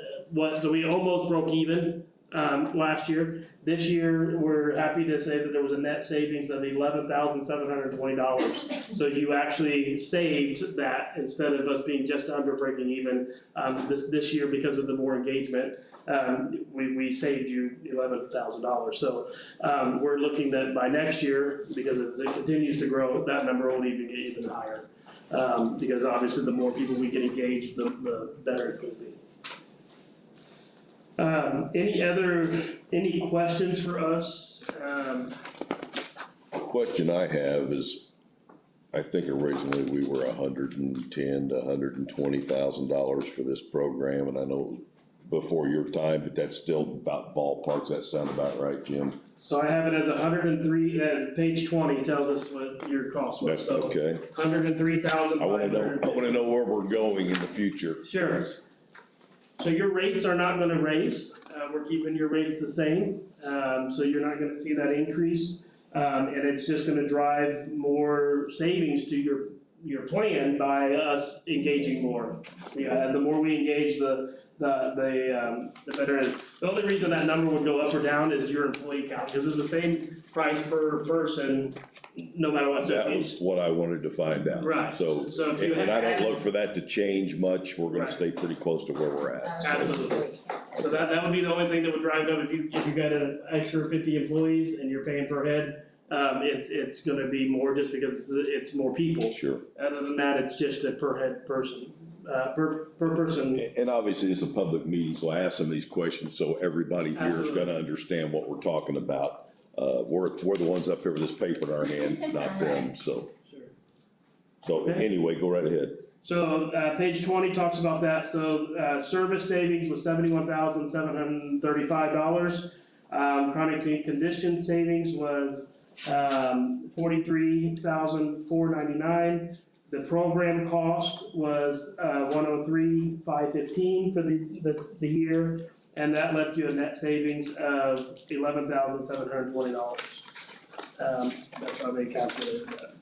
so we almost broke even. Last year. This year, we're happy to say that there was a net savings of $11,720. So you actually saved that instead of us being just under breaking even. This year, because of the more engagement, we saved you $11,000. So we're looking that by next year, because as it continues to grow, that number will even get even higher. Because obviously, the more people we get engaged, the better it's going to be. Any questions for us? Question I have is, I think originally we were $110,000 to $120,000 for this program, and I know it was before your time, but that's still about ballpark. Does that sound about right, Jim? So I have it as 103, page 20 tells us what your cost was. That's So okay. 103,500. I wanna know where we're going in the future. Sure. So your rates are not gonna raise, we're keeping your rates the same, so you're not gonna see that increase. And it's just gonna drive more savings to your plan by us engaging more. Yeah, the more we engage, the better it is. The only reason that number would go up or down is your employee count, because it's the same price per person, no matter what. So That was what I wanted to find out. Right. So, So if you and I don't had- look for that to change much. We're gonna Right. stay pretty close to where we're at. So, Absolutely. So that would be the only thing that would drive it up. If you got an extra 50 employees and you're paying per head, it's gonna be more just because it's more people. Sure. Other than that, it's just a per head person, per person. And obviously, it's a public meeting, so I ask some of these questions so everybody here is Absolutely. gonna understand what we're talking about. We're the ones up here with this paper in our hand, not them, so. Sure. So Okay. anyway, go right ahead. So, page 20 talks about that. So, service savings was $71,735. Chronic condition savings was, 43,499. The program cost was, 103,515 for the year. And that left you a net savings of $11,720. That's how they calculated that.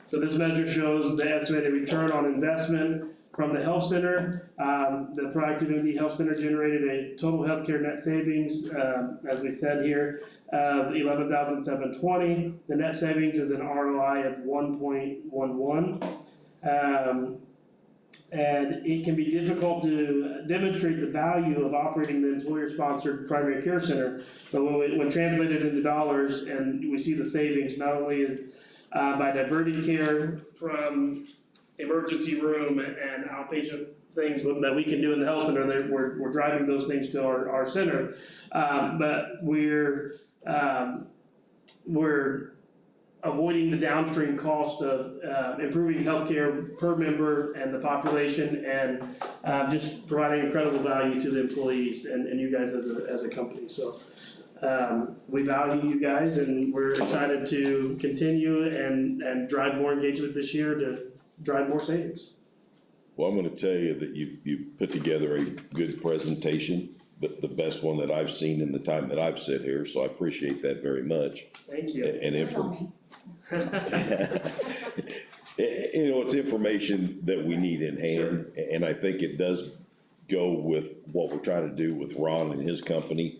So this measure shows the estimated return on investment from the health center. The Proactivity Health Center generated a total healthcare net savings, as we said here, of $11,720. The net savings is an ROI of 1.11. And it can be difficult to demonstrate the value of operating the employer-sponsored primary care center. But when translated into dollars and we see the savings, not only is by diverting care from emergency room and outpatient things that we can do in the health center, we're driving those things to our center. But we're avoiding the downstream cost of improving healthcare per member and the population, and just providing incredible value to the employees and you guys as a company. So we value you guys, and we're excited to continue and drive more engagement this year to drive more savings. Well, I'm gonna tell you that you've put together a good presentation, the best one that I've seen in the time that I've sat here, so I appreciate that very much. Thank you. And It's information that we need in hand, and I think it does go with what we're trying to do with Ron and his company.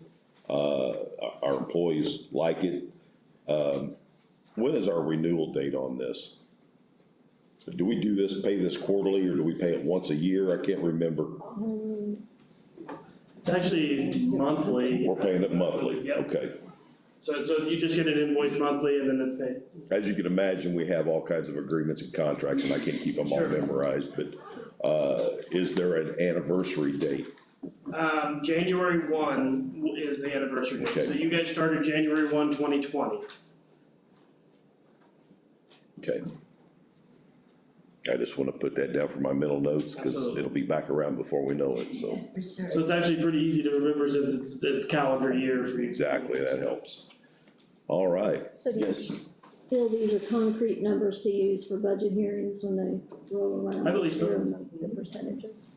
Our employees like it. When is our renewal date on this? Do we do this, pay this quarterly, or do we pay it once a year? I can't remember. It's actually monthly. We're paying it monthly, Yep. okay. So you just get an invoice monthly and then it's paid. As you can imagine, we have all kinds of agreements and contracts, and I can't keep them all Sure. memorized, but, is there an anniversary date? January 1 is the anniversary date. Okay. So you guys started January 1, 2020. Okay. I just wanna put that down for my mental notes, cause Absolutely. it'll be back around before we know it, so. So it's actually pretty easy to remember since it's calendar year for you. Exactly, that helps. All right, So do you yes, feel these are concrete numbers to use for budget hearings when they roll around? I believe so. Share the percentages?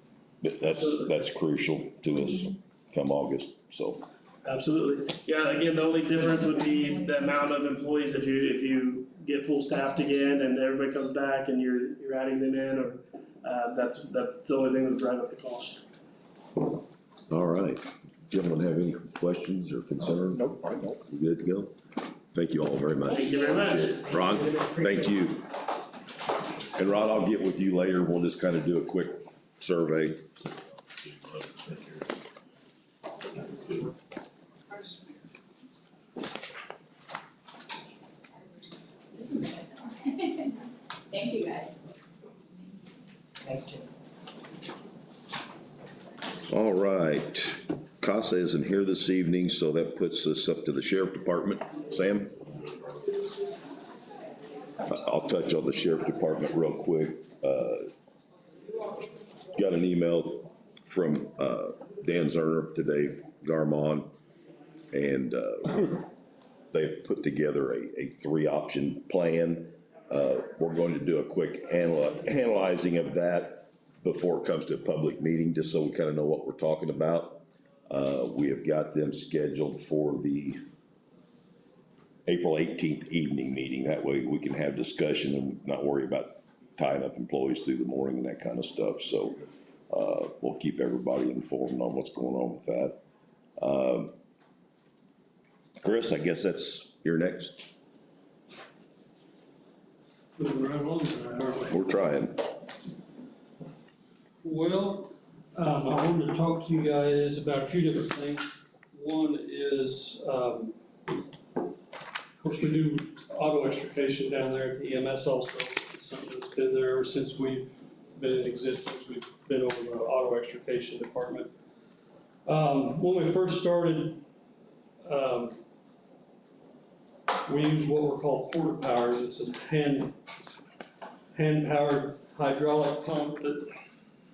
that's crucial to us come August, so. Absolutely. Yeah, again, the only difference would be the amount of employees if you get full staffed again and everybody comes back and you're adding them in, or that's the only thing that would drive up the cost. All right, gentlemen have any questions or concerns? Nope, I don't. We good to go? Thank you all very much. Thank you very much. Ron, thank you. And Ron, I'll get with you later, we'll just kind of do a quick survey. Thank you, guys. Thanks, Jim. All right, Casa isn't here this evening, so that puts us up to the sheriff department. Sam? I'll touch on the sheriff department real quick. Got an email from Dan Zerner today, Garmon, and they've put together a 3-option plan. We're going to do a quick analyzing of that before it comes to a public meeting, just so we kind of know what we're talking about. We have got them scheduled for the April 18th evening meeting. That way we can have discussion and not worry about tying up employees through the morning and that kind of stuff. So we'll keep everybody informed on what's going on with that. Chris, I guess you're next. Moving right along tonight, aren't we? We're trying. Well, I wanted to talk to you guys about a few different things. One is, of course, we do auto extrication down there at the EMS also. It's something that's been there ever since we've been in existence. We've been over the auto extrication department. When we first started, we use what were called quarter powers. It's a hand-powered hydraulic pump that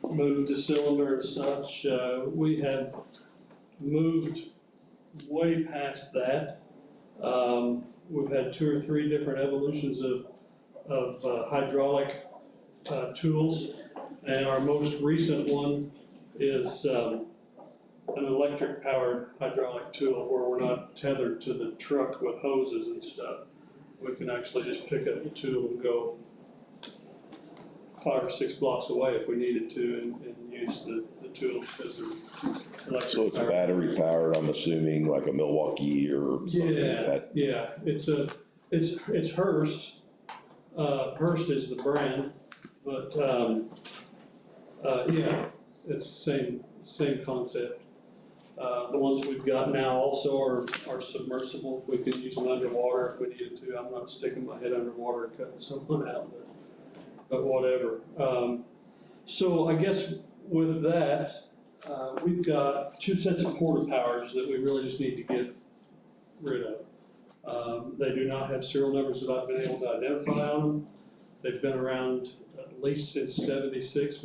moved the cylinder and such. We have moved way past that. We've had 2 or 3 different evolutions of hydraulic tools, and our most recent one is an electric-powered hydraulic tool where we're not tethered to the truck with hoses and stuff. We can actually just pick up the tool and go 5 or 6 blocks away if we needed to and use the tool because they're electric. So it's battery powered, I'm assuming, like a Milwaukee or something like that? Yeah, it's Hurst. Hurst is the brand, but, yeah, it's the same concept. The ones that we've got now also are submersible. We could use them underwater if we needed to. I'm not sticking my head underwater and cutting someone out, but whatever. So I guess with that, we've got 2 sets of quarter powers that we really just need to get rid of. They do not have serial numbers that I've been able to identify on them. They've been around at least since 76,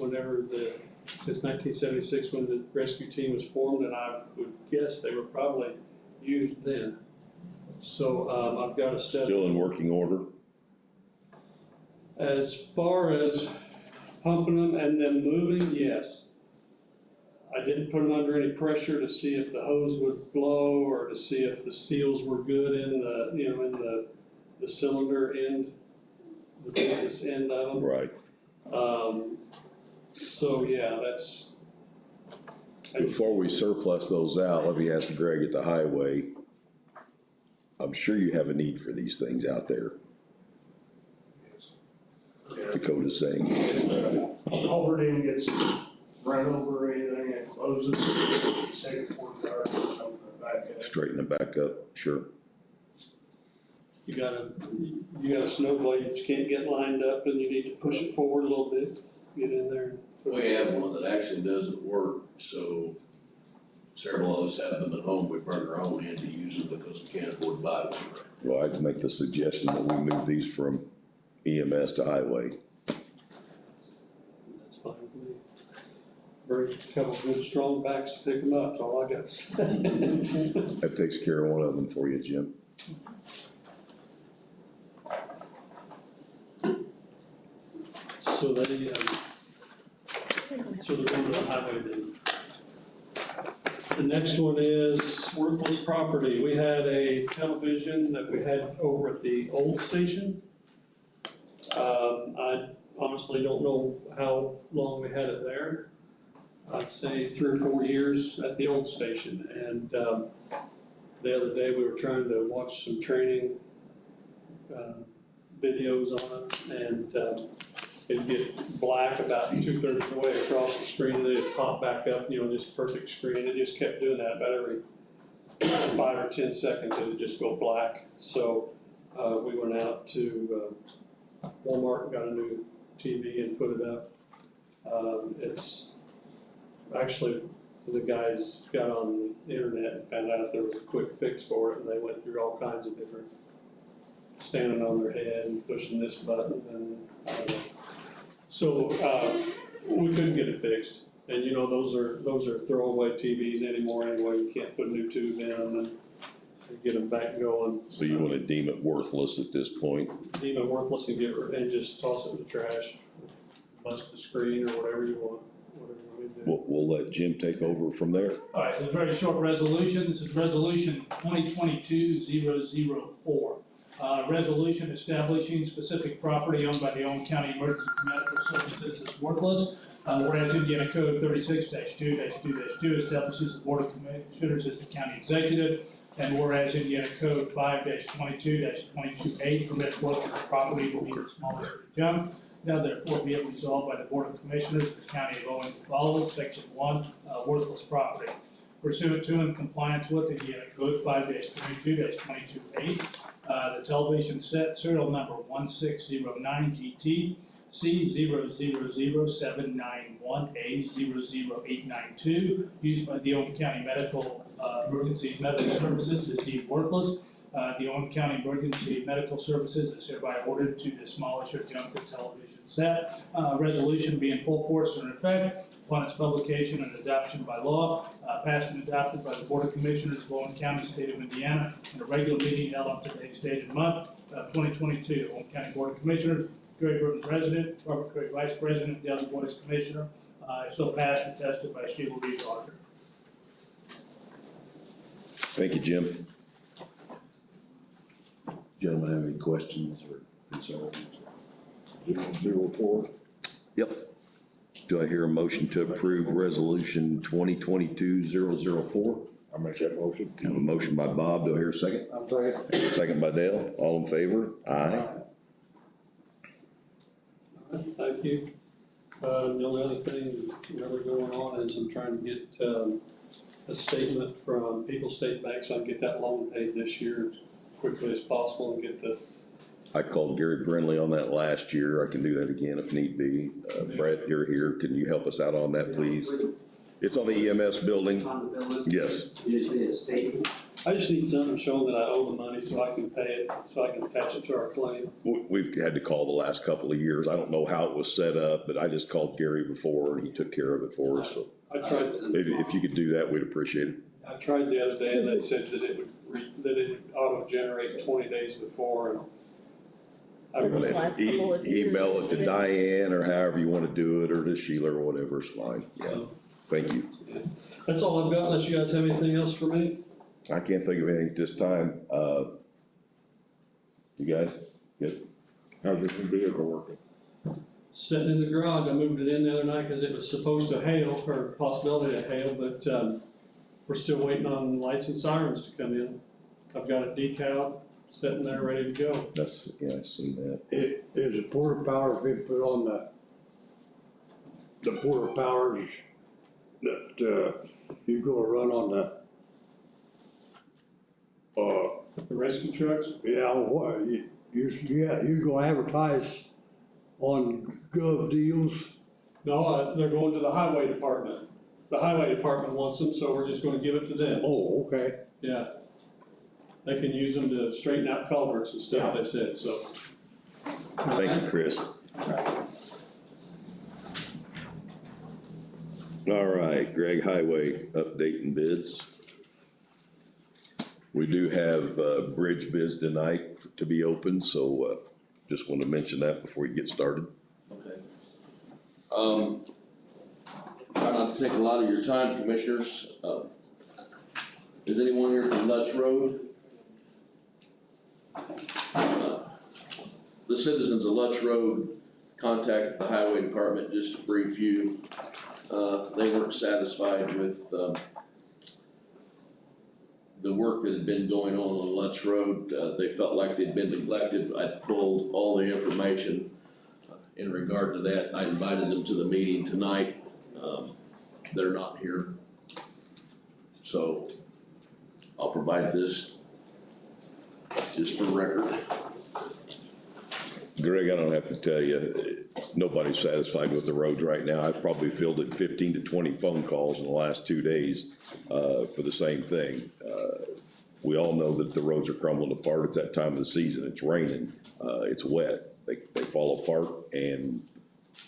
since 1976 when the rescue team was formed, and I would guess they were probably used then. So I've got a set. Still in working order? As far as pumping them and then moving, yes. I didn't put them under any pressure to see if the hose would blow or to see if the seals were good in the cylinder end. the business end of them. Right. So, yeah, that's. Before we surplus those out, let me ask Greg at the highway. I'm sure you have a need for these things out there. Dakota's saying, Overdue gets run over or anything, it closes, it's taken one car, back in. straighten it back up, sure. You got a snow blade that you can't get lined up and you need to push it forward a little bit, get in there. And push We it have forward. one that actually doesn't work, so several of us have them at home, we bring our own in to use them because we can't afford to buy one. Well, I'd make the suggestion that we move these from EMS to highway. That's fine with me. Bring a couple good strong backs to pick them up, that's all I got to say. That takes care of one of them for you, Jim. So they, so they're going to the highway then. The next one is worthless property. We had a television that we had over at the old station. I honestly don't know how long we had it there. I'd say 3 or 4 years at the old station. And the other day, we were trying to watch some training videos on it, and it'd get black about 2/3 of the way across the screen, and then it'd pop back up, just perfect screen. It just kept doing that about every 5 or 10 seconds, it would just go black. So we went out to Walmart and got a new TV and put it up. It's actually, the guys got on the internet and found out there was a quick fix for it, and they went through all kinds of different, standing on their head and pushing this button, and I don't know. So, we couldn't get it fixed, and those are throwaway TVs anymore anyway, you can't put a new tube in them and get them back going. So you wanna deem it worthless at this point? Deem it worthless and and just toss it in the trash, bust the screen or whatever you want, whatever you want to do. We'll let Jim take over from there. All right, it's a very short resolution. This is resolution 2022-004. Resolution establishing specific property owned by the Owen County Emergency Medical Services as worthless. Whereas Indiana Code 36-2-2-2 establishes the Board of Commissioners as the county executive. And whereas Indiana Code 5-22-22A permits worthless property to be the smallest junk. Now therefore be it resolved by the Board of Commissioners of the County of Owen following Section 1, worthless property. Pursuant to and compliance with Indiana Code 5-22-22A, the television set serial number 1609GT C0007991A00892 used by the Owen County Emergency Medical Services is deemed worthless. The Owen County Emergency Medical Services is hereby ordered to demolish or junk the television set. Resolution be in full force and effect upon its publication and adoption by law, passed and adopted by the Board of Commissioners of Owen County, State of Indiana, in a regular meeting held on today's date and month of 2022. Owen County Board of Commissioners, Gary Burton President, Robert Craig Vice President, the other Board of Commissioner, if so passed and tested by Sheila Reed Auditor. Thank you, Jim. Gentlemen, have any questions or concerns? 004. Yep. Do I hear a motion to approve resolution 2022-004? I'll make that motion. I have a motion by Bob. Do I hear a second? I'm second. Second by Dale. All in favor? Aye. Thank you. The only other thing really going on is I'm trying to get a statement from People's State Bank so I can get that loan paid this year as quickly as possible and get the. I called Gary Brindley on that last year. I can do that again if need be. Brett, you're here. Can you help us out on that, please? It's on the EMS building. On the building, Yes. you just need a statement. I just need something showing that I owe the money so I can pay it, so I can attach it to our claim. We've had to call the last couple of years. I don't know how it was set up, but I just called Gary before and he took care of it for us. So I tried, if you could do that, we'd appreciate it. I tried the other day and they said that it would, that it would auto-generate 20 days before and. I For the really- last couple of years. Email it to Diane or however you want to do it, or to Sheila or whatever is fine. Yeah, So, thank you. that's all I've got unless you guys have anything else for me. I can't think of anything at this time. You guys, good? How's your new vehicle working? Sitting in the garage, I moved it in the other night because it was supposed to hail, or possibility to hail, but, we're still waiting on lights and sirens to come in. I've got it decaled, sitting there ready to go. That's, yeah, I seen that. Is the porta powers been put on the porta powers that, you gonna run on The rescue trucks, yeah, what, you gonna advertise on gov deals? no, they're going to the highway department. The highway department wants them, so we're just gonna give it to them. Oh, okay. Yeah. They can use them to straighten out culverts and stuff, they said, so. Thank you, Chris. All right, Greg, highway update and bids. We do have, bridge bids tonight to be open, so, just want to mention that before you get started. Okay. Try not to take a lot of your time, commissioners. Is anyone here from Dutch Road? The citizens of Lutz Road contacted the highway department just to brief you. They weren't satisfied with, the work that had been going on Lutz Road. They felt like they'd been neglected. I pulled all the information in regard to that. I invited them to the meeting tonight. They're not here. So I'll provide this just for record. Greg, I don't have to tell you, nobody's satisfied with the roads right now. I've probably fielded 15 to 20 phone calls in the last 2 days for the same thing. We all know that the roads are crumbling apart. It's that time of the season. It's raining. It's wet. They fall apart, and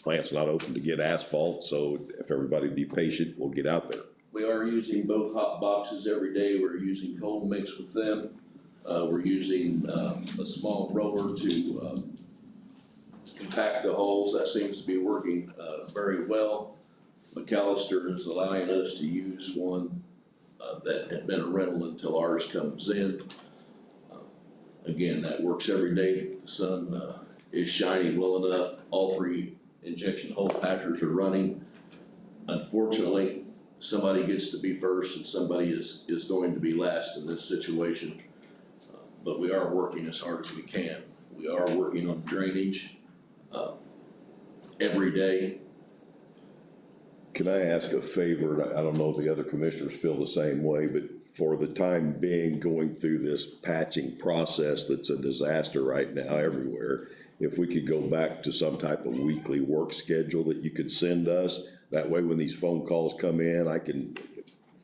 plant's not open to get asphalt. So if everybody be patient, we'll get out there. We are using both hot boxes every day. We're using cold mix with them. We're using a small roller to compact the holes. That seems to be working very well. McAllister is allowing us to use one that had been a rental until ours comes in. Again, that works every day. The sun is shining well enough. All 3 injection hole patchers are running. Unfortunately, somebody gets to be first and somebody is going to be last in this situation. But we are working as hard as we can. We are working on drainage every day. Can I ask a favor? I don't know if the other commissioners feel the same way, but for the time being, going through this patching process that's a disaster right now everywhere, if we could go back to some type of weekly work schedule that you could send us, that way when these phone calls come in, I can,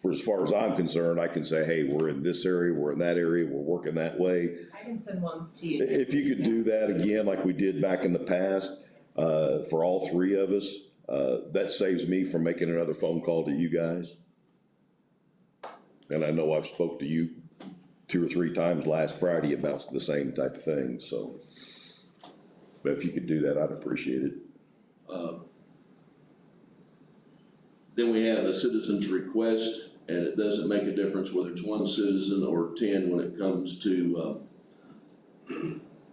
for as far as I'm concerned, I can say, hey, we're in this area, we're in that area, we're working that way. I can send one to you. If you could do that again, like we did back in the past, for all 3 of us, that saves me from making another phone call to you guys. And I know I've spoke to you 2 or 3 times last Friday about the same type of thing, so. But if you could do that, I'd appreciate it. Then we have a citizen's request, and it doesn't make a difference whether it's 1 citizen or 10 when it comes to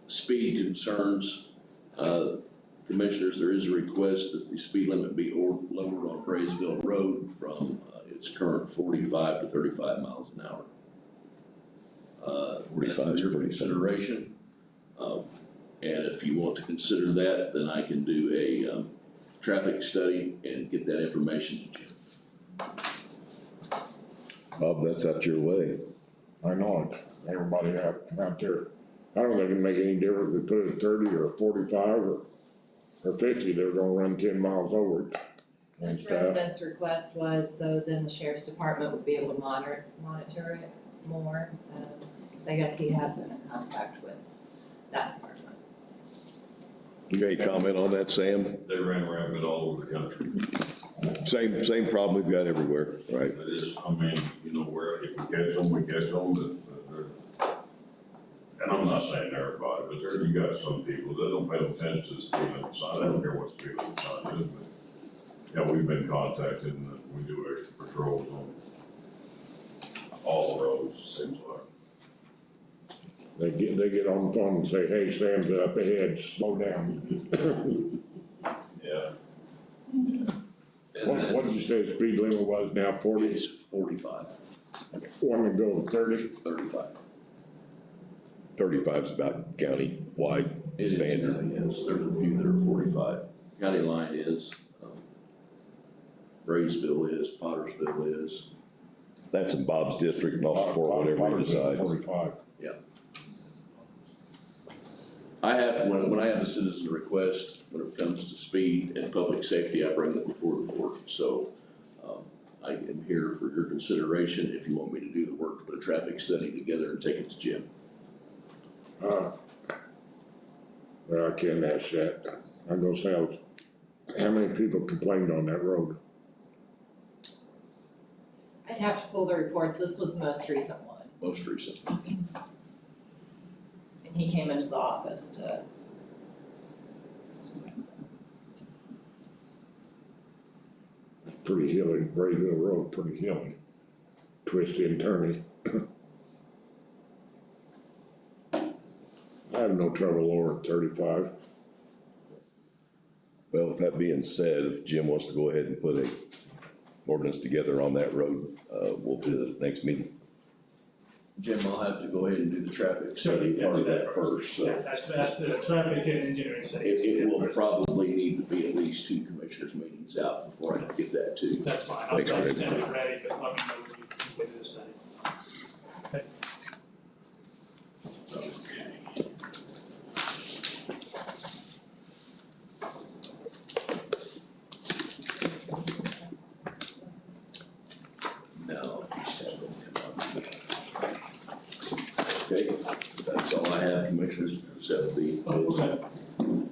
speed concerns. Commissioners, there is a request that the speed limit be lowered on Braysville Road from its current 45 to 35 miles an hour. 45 is your pretty consideration. And if you want to consider that, then I can do a traffic study and get that information to you. Bob, that's out your way. I know it. Everybody out there. I don't think it make any difference if we put it at 30 or 45 or 50, they're gonna run 10 miles over it. And This stuff. resident's request was so then the sheriff's department would be able to monitor it more. Cause I guess he has been in contact with that department. You got any comment on that, Sam? They ran rampant all over the country. Same problem we've got everywhere, right? It is, I mean, you know, where if we catch them, we catch them, and I'm not saying everybody, but there, you got some people that don't pay attention to the speed limit sign. I don't care what speed limit sign is, but yeah, we've been contacted and we do extra patrols on all the roads, it seems like. They get on the phone and say, hey, Sam's up ahead, slow down. Yeah. What did you say the speed limit was now, 40? It's 45, Want to go 30? 35. 35 is about county-wide It is standard. county, yes, there's a few that are 45. County line is, Braysville is, Pottersville is. That's in Bob's district, and I'll support whatever he decides. 45. I have, when I have a citizen request, when it comes to speed and public safety, I bring them before the board. So, I am here for your consideration if you want me to do the work, to put a traffic study together and take it to Jim. Well, I can't ask that. I'm gonna say, how many people complained on that road? I'd have to pull the reports, this was the most recent one, Most recent. and he came into the office to. Pretty hilly, Braysville Road, pretty hilly, twisty and turny. I have no trouble lowering 35. Well, with that being said, if Jim wants to go ahead and put a ordinance together on that road, we'll do the next meeting. Jim, I'll have to go ahead and do the traffic study part of that first, so. Yeah, that's the traffic and engineering study. It will probably need to be at least 2 commissioners meetings out before I can get that to you. That's fine, I'll Thanks, try to Greg. have it ready, but let me know when you completed the study. No, just have them come up. Okay, that's all I have, commissioners, except the. Okay.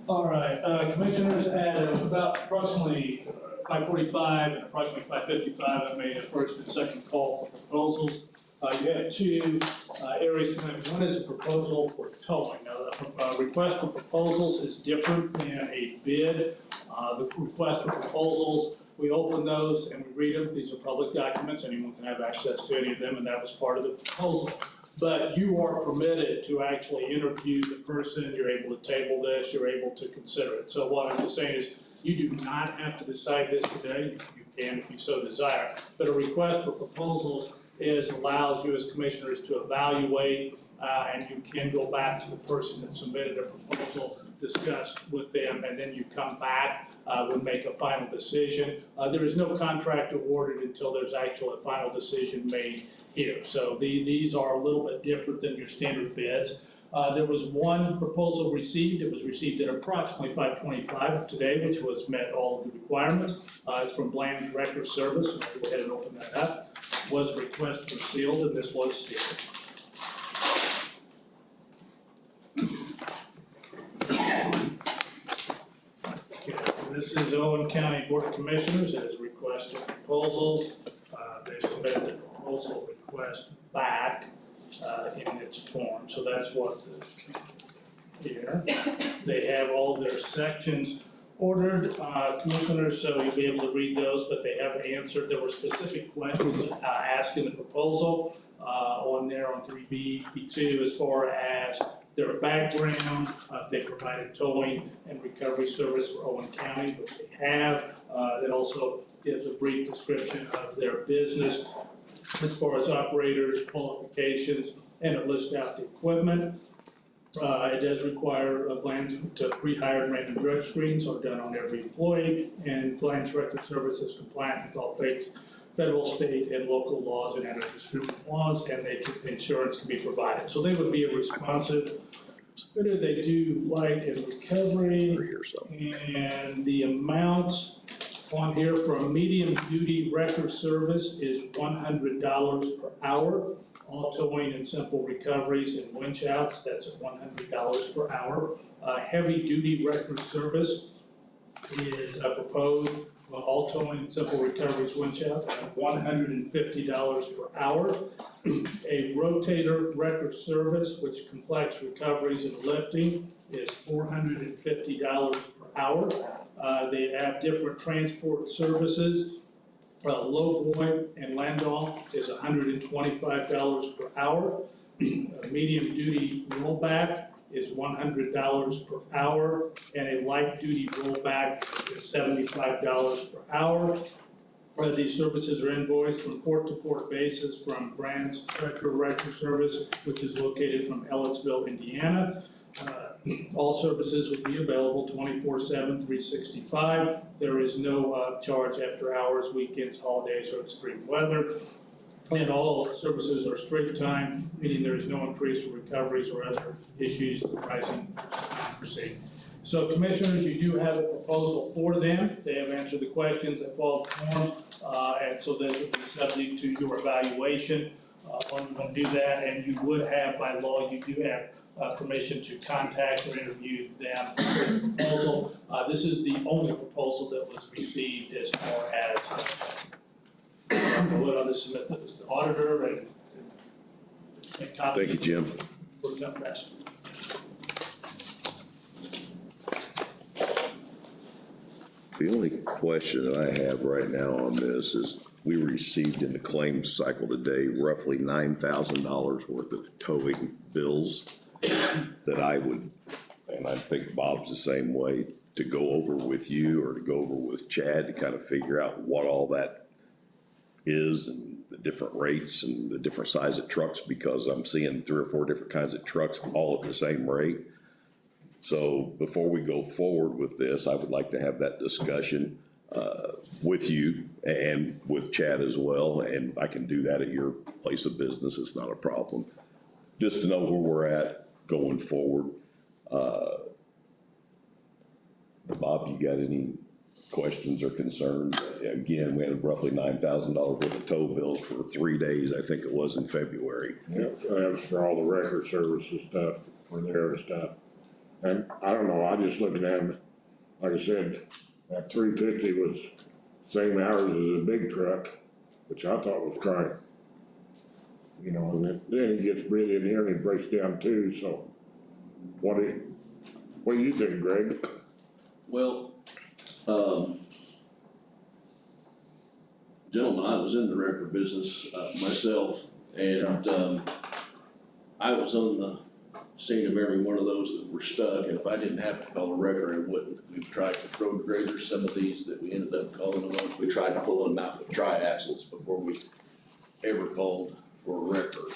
All right, commissioners, at about approximately 5:45 and approximately 5:55, I made a first and second call for proposals. You have 2 areas tonight. One is a proposal for towing. Now, the request for proposals is different than a bid. The request for proposals, we open those and we read them. These are public documents. Anyone can have access to any of them, and that was part of the proposal. But you are permitted to actually interview the person. You're able to table this. You're able to consider it. So what I'm just saying is, you do not have to decide this today. You can if you so desire. But a request for proposals allows you as commissioners to evaluate, and you can go back to the person that submitted a proposal, discuss with them, and then you come back, would make a final decision. There is no contract awarded until there's actually a final decision made here. So these are a little bit different than your standard bids. There was one proposal received. It was received at approximately 5:25 today, which met all of the requirements. It's from Bland's Record Service. I'll go ahead and open that up. Was a request for sealed, and this was sealed. Okay, this is Owen County Board of Commissioners. It has requested proposals. They submitted the proposal request back in its form. So that's what here. They have all their sections ordered, commissioners, so you'll be able to read those, but they have answered. There were specific questions asked in the proposal on there on 3B, B2, as far as their background, if they provided towing and recovery service for Owen County, which they have. It also gives a brief description of their business as far as operators, qualifications, and it lists out the equipment. It does require Bland's to pre-hired random drug screens are done on every employee, and Bland's Record Service is compliant with all federal, state, and local laws and anti-discrimination laws, and insurance can be provided. So they would be responsive. They do light and recovery, and the amount on here for a medium-duty record service is $100 per hour. All towing and simple recoveries and winch outs, that's at $100 per hour. Heavy-duty record service is proposed, all towing and simple recoveries, winch outs, at $150 per hour. A rotator record service, which complex recoveries and lifting, is $450 per hour. They have different transport services. Low Boy and Landau is $125 per hour. A medium duty rollback is $100 per hour, and a light duty rollback is $75 per hour. These services are invoiced from port-to-port basis from Brand's Record Service, which is located from Ellettsville, Indiana. All services will be available 24/7, 365. There is no charge after hours, weekends, holidays, or extreme weather. And all services are straight time, meaning there is no increase or recoveries or other issues arising unforeseen. So commissioners, you do have a proposal for them. They have answered the questions that followed the forms, and so that will be subject to your evaluation on when you do that. And you would have, by law, you do have permission to contact or interview them for the proposal. This is the only proposal that was received as far as what others submit to the auditor and copy. Thank you, Jim. Worked out best. The only question that I have right now on this is, we received in the claims cycle today roughly $9,000 worth of towing bills that I would, and I think Bob's the same way, to go over with you or to go over with Chad to kind of figure out what all that is and the different rates and the different size of trucks, because I'm seeing 3 or 4 different kinds of trucks all at the same rate. So before we go forward with this, I would like to have that discussion with you and with Chad as well, and I can do that at your place of business, it's not a problem. Just to know where we're at going forward. Bob, you got any questions or concerns? Again, we had roughly $9,000 worth of tow bills for 3 days, I think it was in February. Yep, that was for all the record services stuff, for their stuff. And I don't know, I just looking at them, like I said, that 350 was same hours as a big truck, which I thought was crying. You know, and then he gets rid in here and he breaks down too, so what do you think, Greg? Well, gentlemen, I was in the record business myself, and I was on the scene of every one of those that were stuck, and if I didn't have to call a wrecker, I wouldn't. We've tried with road graders, some of these that we ended up calling the ones, we tried to pull them out with tri-axles before we ever called for a wrecker.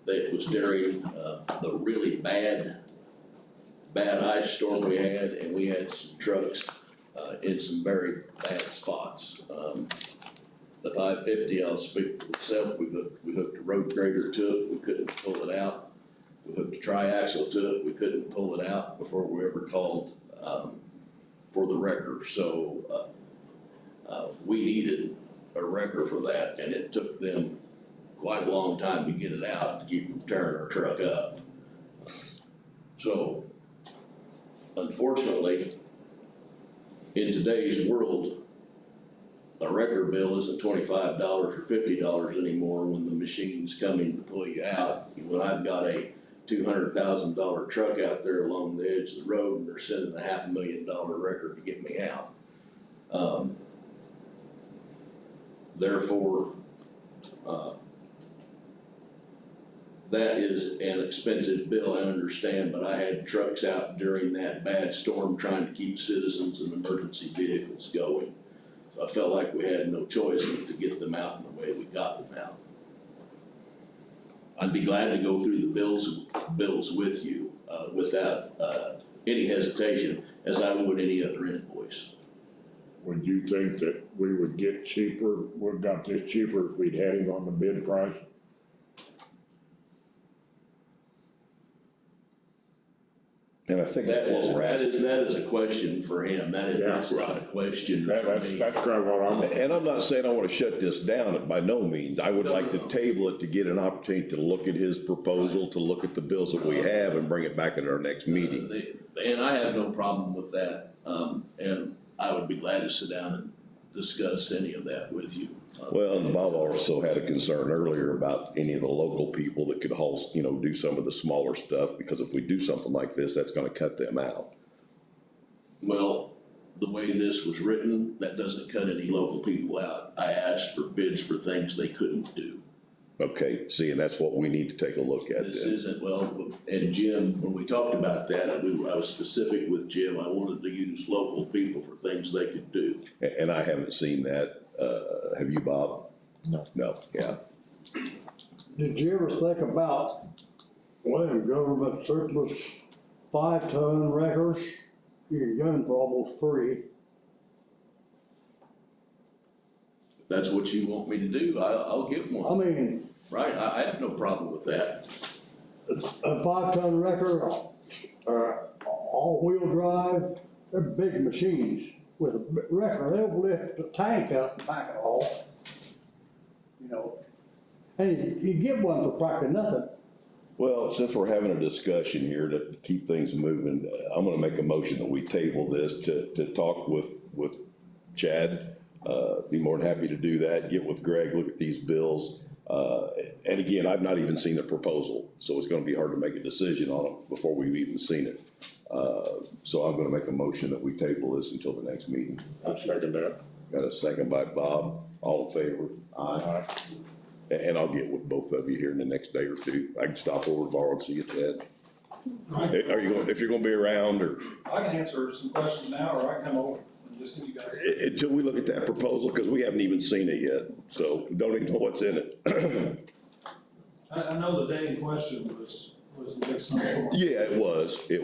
That was during the really bad ice storm we had, and we had some trucks in some very bad spots. The 550, I'll speak for itself, we hooked a road grader to it, we couldn't pull it out. We hooked a tri-axle to it, we couldn't pull it out before we ever called for the wrecker. So we needed a wrecker for that, and it took them quite a long time to get it out to keep from tearing our truck up. So unfortunately, in today's world, a wrecker bill isn't $25 or $50 anymore when the machine's coming to pull you out. When I've got a $200,000 truck out there along the edge of the road and they're sending a $500,000 wrecker to get me out. Therefore, that is an expensive bill, I understand, but I had trucks out during that bad storm trying to keep citizens and emergency vehicles going. So I felt like we had no choice but to get them out in the way we got them out. I'd be glad to go through the bills with you without any hesitation, as I would any other invoice. Would you think that we would get cheaper, would got this cheaper if we'd had him on the bid price? And I think that's what we're asking. That is a question for him, that's not a question for me. That's kind of what I'm. And I'm not saying I want to shut this down, by no means. I would like to table it to get an opportunity to look at his proposal, to look at the bills that we have and bring it back at our next meeting. And I have no problem with that, and I would be glad to sit down and discuss any of that with you. Well, and Bob also had a concern earlier about any of the local people that could haul, do some of the smaller stuff, because if we do something like this, that's gonna cut them out. Well, the way this was written, that doesn't cut any local people out. I asked for bids for things they couldn't do. Okay, see, and that's what we need to take a look at This then. isn't, well, and Jim, when we talked about that, I was specific with Jim, I wanted to use local people for things they could do. And I haven't seen that, have you, Bob? No. No, yeah. Did you ever think about, well, government surplus 5-ton wreckers, you can get them for almost free. If that's what you want me to do, I'll get I one, mean, right, I have no problem with that. a 5-ton wrecker, all-wheel drive, they're big machines. With a wrecker, they'll lift the tank up and back it off. You know, and you get one for practically nothing. Well, since we're having a discussion here to keep things moving, I'm gonna make a motion that we table this to talk with Chad. Be more than happy to do that, get with Greg, look at these bills. And again, I've not even seen the proposal, so it's gonna be hard to make a decision on it before we've even seen it. So I'm gonna make a motion that we table this until the next meeting. I second that. Got a second by Bob, all in favor? Aye. And I'll get with both of you here in the next day or two. I can stop over tomorrow and see you, Chad. Are you going, if you're gonna be around, or I can answer some questions now, or I can come over and just see you guys. until we look at that proposal, because we haven't even seen it yet, so don't even know what's in it. I know the day in question was the big snowstorm. Yeah, it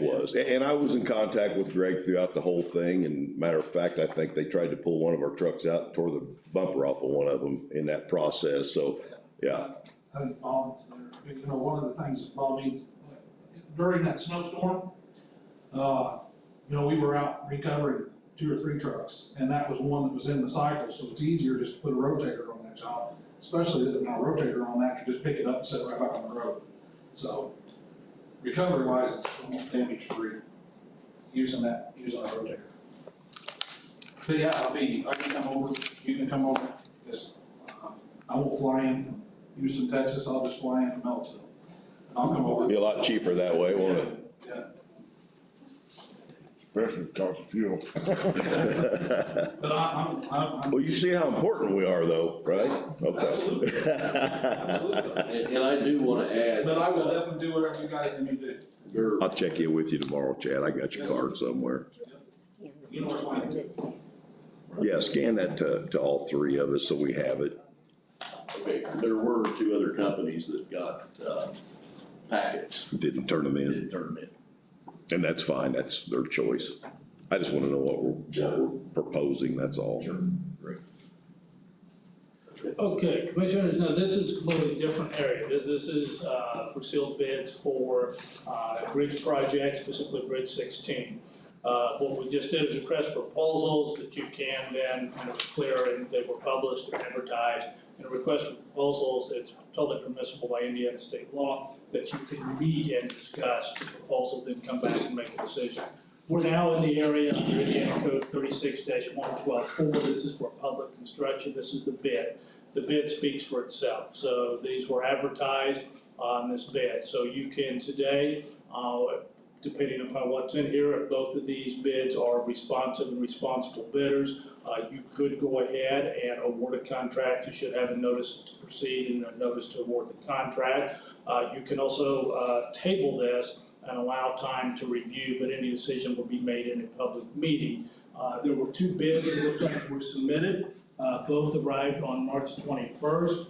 was. And I was in contact with Greg throughout the whole thing, and matter of fact, I think they tried to pull one of our trucks out and tore the bumper off of one of them in that process, so, yeah. I think Bob's there, you know, one of the things that Bob needs, during that snowstorm, you know, we were out recovering 2 or 3 trucks, and that was one that was in the cycle, so it's easier just to put a rotator on that job, especially that a rotator on that can just pick it up and set it right back on the road. So, recovery wise, it's almost damage free, using a rotator. But yeah, I can come over, you can come over, because, I won't fly in from Houston, Texas, I'll just fly in from Ellisville. And I'll come over. Be a lot cheaper that way, won't it? Yeah, Especially the cost of fuel. but I'm. Well, you see how important we are though, right? Okay. Absolutely. Absolutely. And I do wanna add. But I will definitely do whatever you guys need to do. I'll check in with you tomorrow, Chad. I got your card somewhere. You know what's mine. Yeah, scan that to all 3 of us so we have it. Okay, there were 2 other companies that got, packets, Didn't turn them in, didn't turn them in. and that's fine. That's their choice. I just want to know what we're proposing, that's all. Sure, great. Okay, commissioners, now this is a completely different area. This is for sealed bids for bridge projects, specifically Bridge 16. What we just did is request proposals that you can then, and it was clear, and they were published and advertised. And a request for proposals, it's totally permissible by Indiana state law that you can meet and discuss the proposal, then come back and make a decision. We're now in the area under Indiana Code 36-112.4. This is for public construction. This is the bid. The bid speaks for itself. So these were advertised on this bid. So you can today, depending upon what's in here, if both of these bids are responsive and responsible bidders, you could go ahead and award a contract. You should have a notice to proceed and a notice to award the contract. You can also table this and allow time to review, but any decision will be made in a public meeting. There were 2 bids that looked like were submitted. Both arrived on March 21st,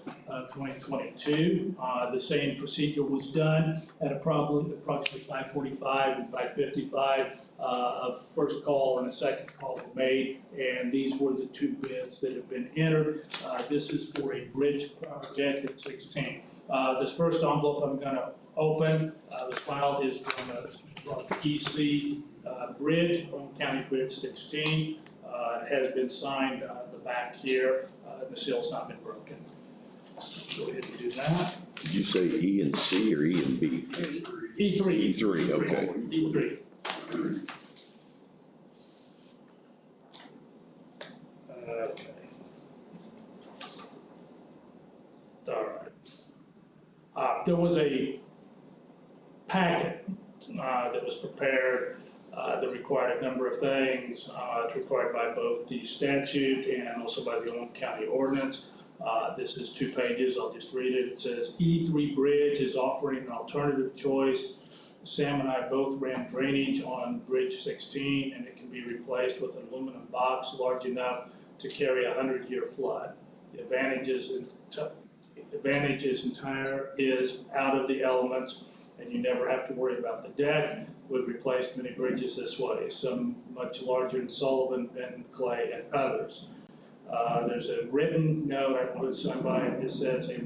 2022. The same procedure was done at approximately 5:45 and 5:55. A first call and a second call were made, and these were the 2 bids that have been entered. This is for a bridge project at 16. This first envelope I'm gonna open, this file is from EC Bridge, Owen County Bridge 16. It has been signed, the back here, the seal's not been broken. Let's go ahead and do that. Did you say E and C or E and B? E3. E3, okay. E3. Okay. All right. There was a packet that was prepared that required a number of things. It's required by both the statute and also by the Owen County ordinance. This is 2 pages, I'll just read it. It says, E3 Bridge is offering an alternative choice. Sam and I both ran drainage on Bridge 16, and it can be replaced with an aluminum box large enough to carry a 100-year flood. The advantage is out of the elements, and you never have to worry about the deck. We've replaced many bridges this way, some much larger than Sullivan, Ben Clay, and others. There's a written note, I don't know who's signed by it, this says a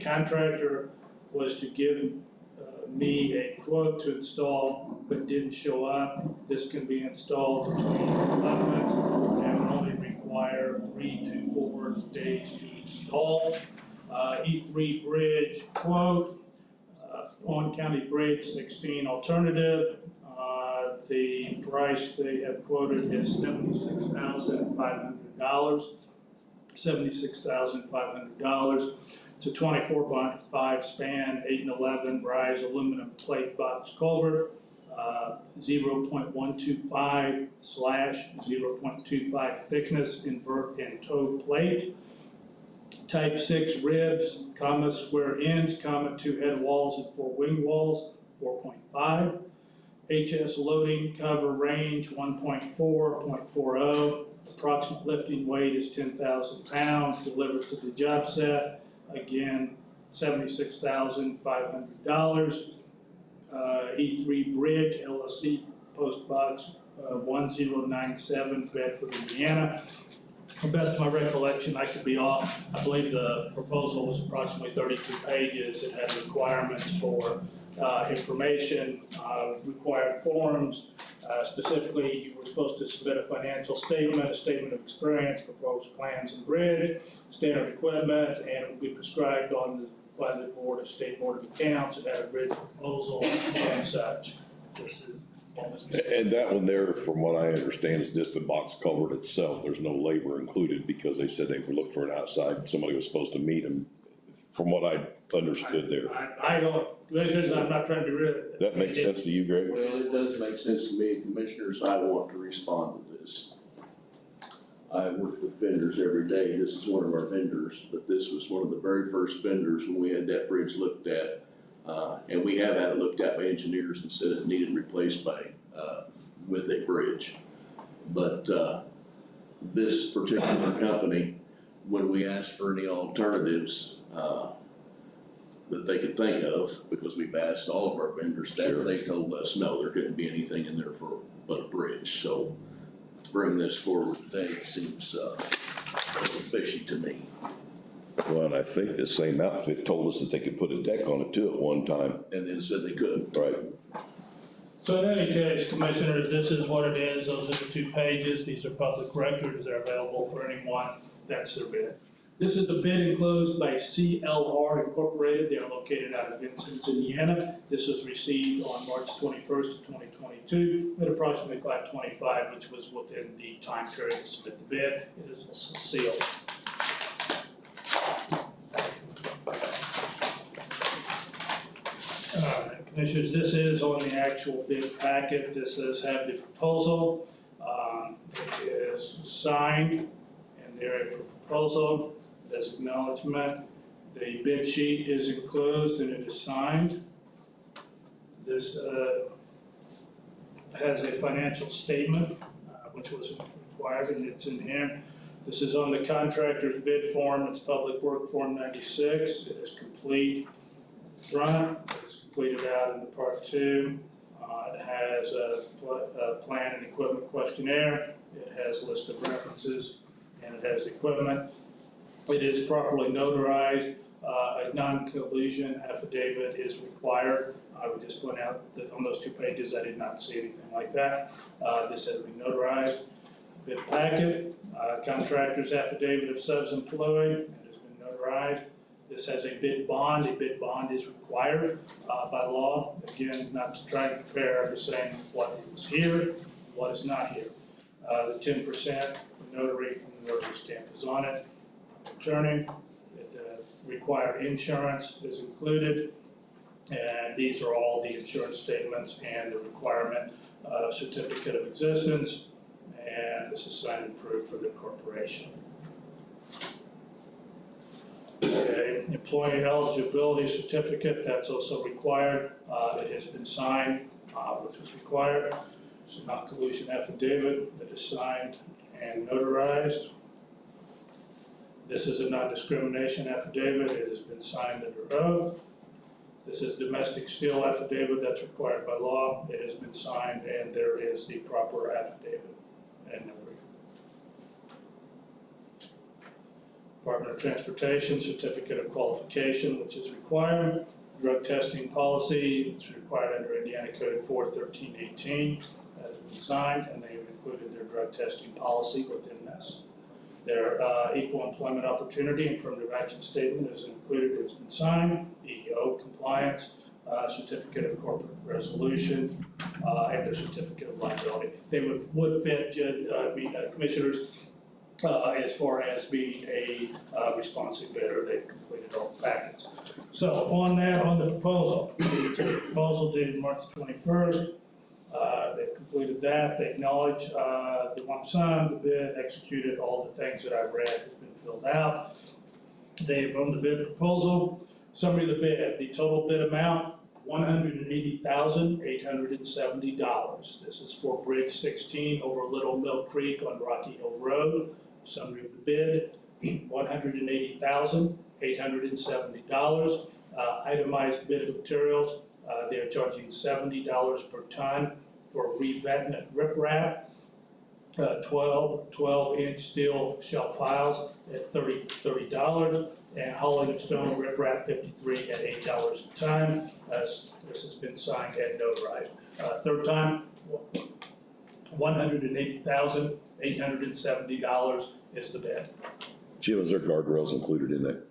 contractor was to give me a quote to install, but didn't show up. This can be installed between allotments and will only require 3 to 4 days to install. E3 Bridge quote, Owen County Bridge 16 alternative. The price they have quoted is $76,500. $76,500. It's a 24.5 span, 8 and 11 rise aluminum plate box culvert, 0.125 / 0.25 thickness invert and toe plate. Type 6 ribs, square ends, 2 head walls and 4 wing walls, 4.5. HS loading cover range 1.4.40. Approximate lifting weight is 10,000 pounds. Delivered to the job set. Again, $76,500. E3 Bridge LLC, Post Box 1097, Bedford, Indiana. To the best of my recollection, I could be off. I believe the proposal was approximately 32 pages. It had requirements for information, required forms. Specifically, you were supposed to submit a financial statement, a statement of experience, proposed plans and bridge, standard equipment, and it will be prescribed by the State Board of Accounts. It had a bridge proposal and such. This is what was And that one there, from what I understand, is just the box culvert itself. There's no labor included because they said they were looking for an outside, somebody was supposed to meet them, from what I understood there. I don't, Commissioners, I'm not trying to be rude. That makes sense to you, Greg? Well, it does make sense to me, Commissioners. I want to respond to this. I work with vendors every day. This is one of our vendors, but this was one of the very first vendors when we had that bridge looked at. And we have had it looked at by engineers and said it needed replaced with a bridge. But this particular company, when we asked for any alternatives that they could think of, because we've asked all of our vendors that, Sure. they told us, no, there couldn't be anything in there but a bridge. So to bring this forward today seems a little fishy to me. Well, and I think the same outfit told us that they could put a deck on it too at one time. And then said they could. Right. So in any case, Commissioners, this is what it is. Those are the 2 pages. These are public records. They're available for anyone. That's their bid. This is a bid enclosed by CLR Incorporated. They are located out of Vincennes, Indiana. This was received on March 21st of 2022 at approximately 5:25, which was within the time period to submit the bid. It is also sealed. Commissioners, this is on the actual bid packet. This does have the proposal. It is signed and there for proposal. There's acknowledgement. The bid sheet is enclosed and it is signed. This has a financial statement, which was required, and it's in here. This is on the contractor's bid form. It's Public Work Form 96. It is complete front. It's completed out in the Part 2. It has a plan and equipment questionnaire. It has a list of references, and it has equipment. It is properly notarized. A non-collusion affidavit is required. I would just point out that on those 2 pages, I did not see anything like that. This has been notarized. Bid packet, contractor's affidavit of subs employed, it has been notarized. This has a bid bond. A bid bond is required by law. Again, not to try and compare, I'm just saying what is here, what is not here. The 10%, the notary stamp is on it. Returning, required insurance is included. And these are all the insurance statements and the requirement of certificate of existence. And this is signed and approved for the corporation. employee eligibility certificate, that's also required. It has been signed, which was required. It's a non-collusion affidavit that is signed and notarized. This is a non-discrimination affidavit. It has been signed under oath. This is domestic steel affidavit that's required by law. It has been signed and there is the proper affidavit and number. Department of Transportation certificate of qualification, which is required. Drug testing policy, it's required under Indiana Code 41318. That has been signed and they have included their drug testing policy within this. Their equal employment opportunity and affirmative action statement is included, it's been signed. EEO compliance, certificate of corporate resolution, and their certificate of liability. They would fit, commissioners, as far as being a responsive bidder. They've completed all the packets. So on that, on the proposal, the proposal dated March 21st, they've completed that. They acknowledge the lump sum, the bid, executed all the things that I've read has been filled out. They've owned the bid proposal. Summary of the bid, the total bid amount, $180,870. This is for Bridge 16 over Little Mill Creek on Rocky Hill Road. Summary of the bid, $180,870. Itemized bid of materials, they are charging $70 per ton for revetment riprap, 12-inch steel shelf piles at $30, and hauling of stone riprap 53 at $8 a ton. This has been signed and notarized. Third time, $180,870 is the bid. Jim, is there guardrails included in that?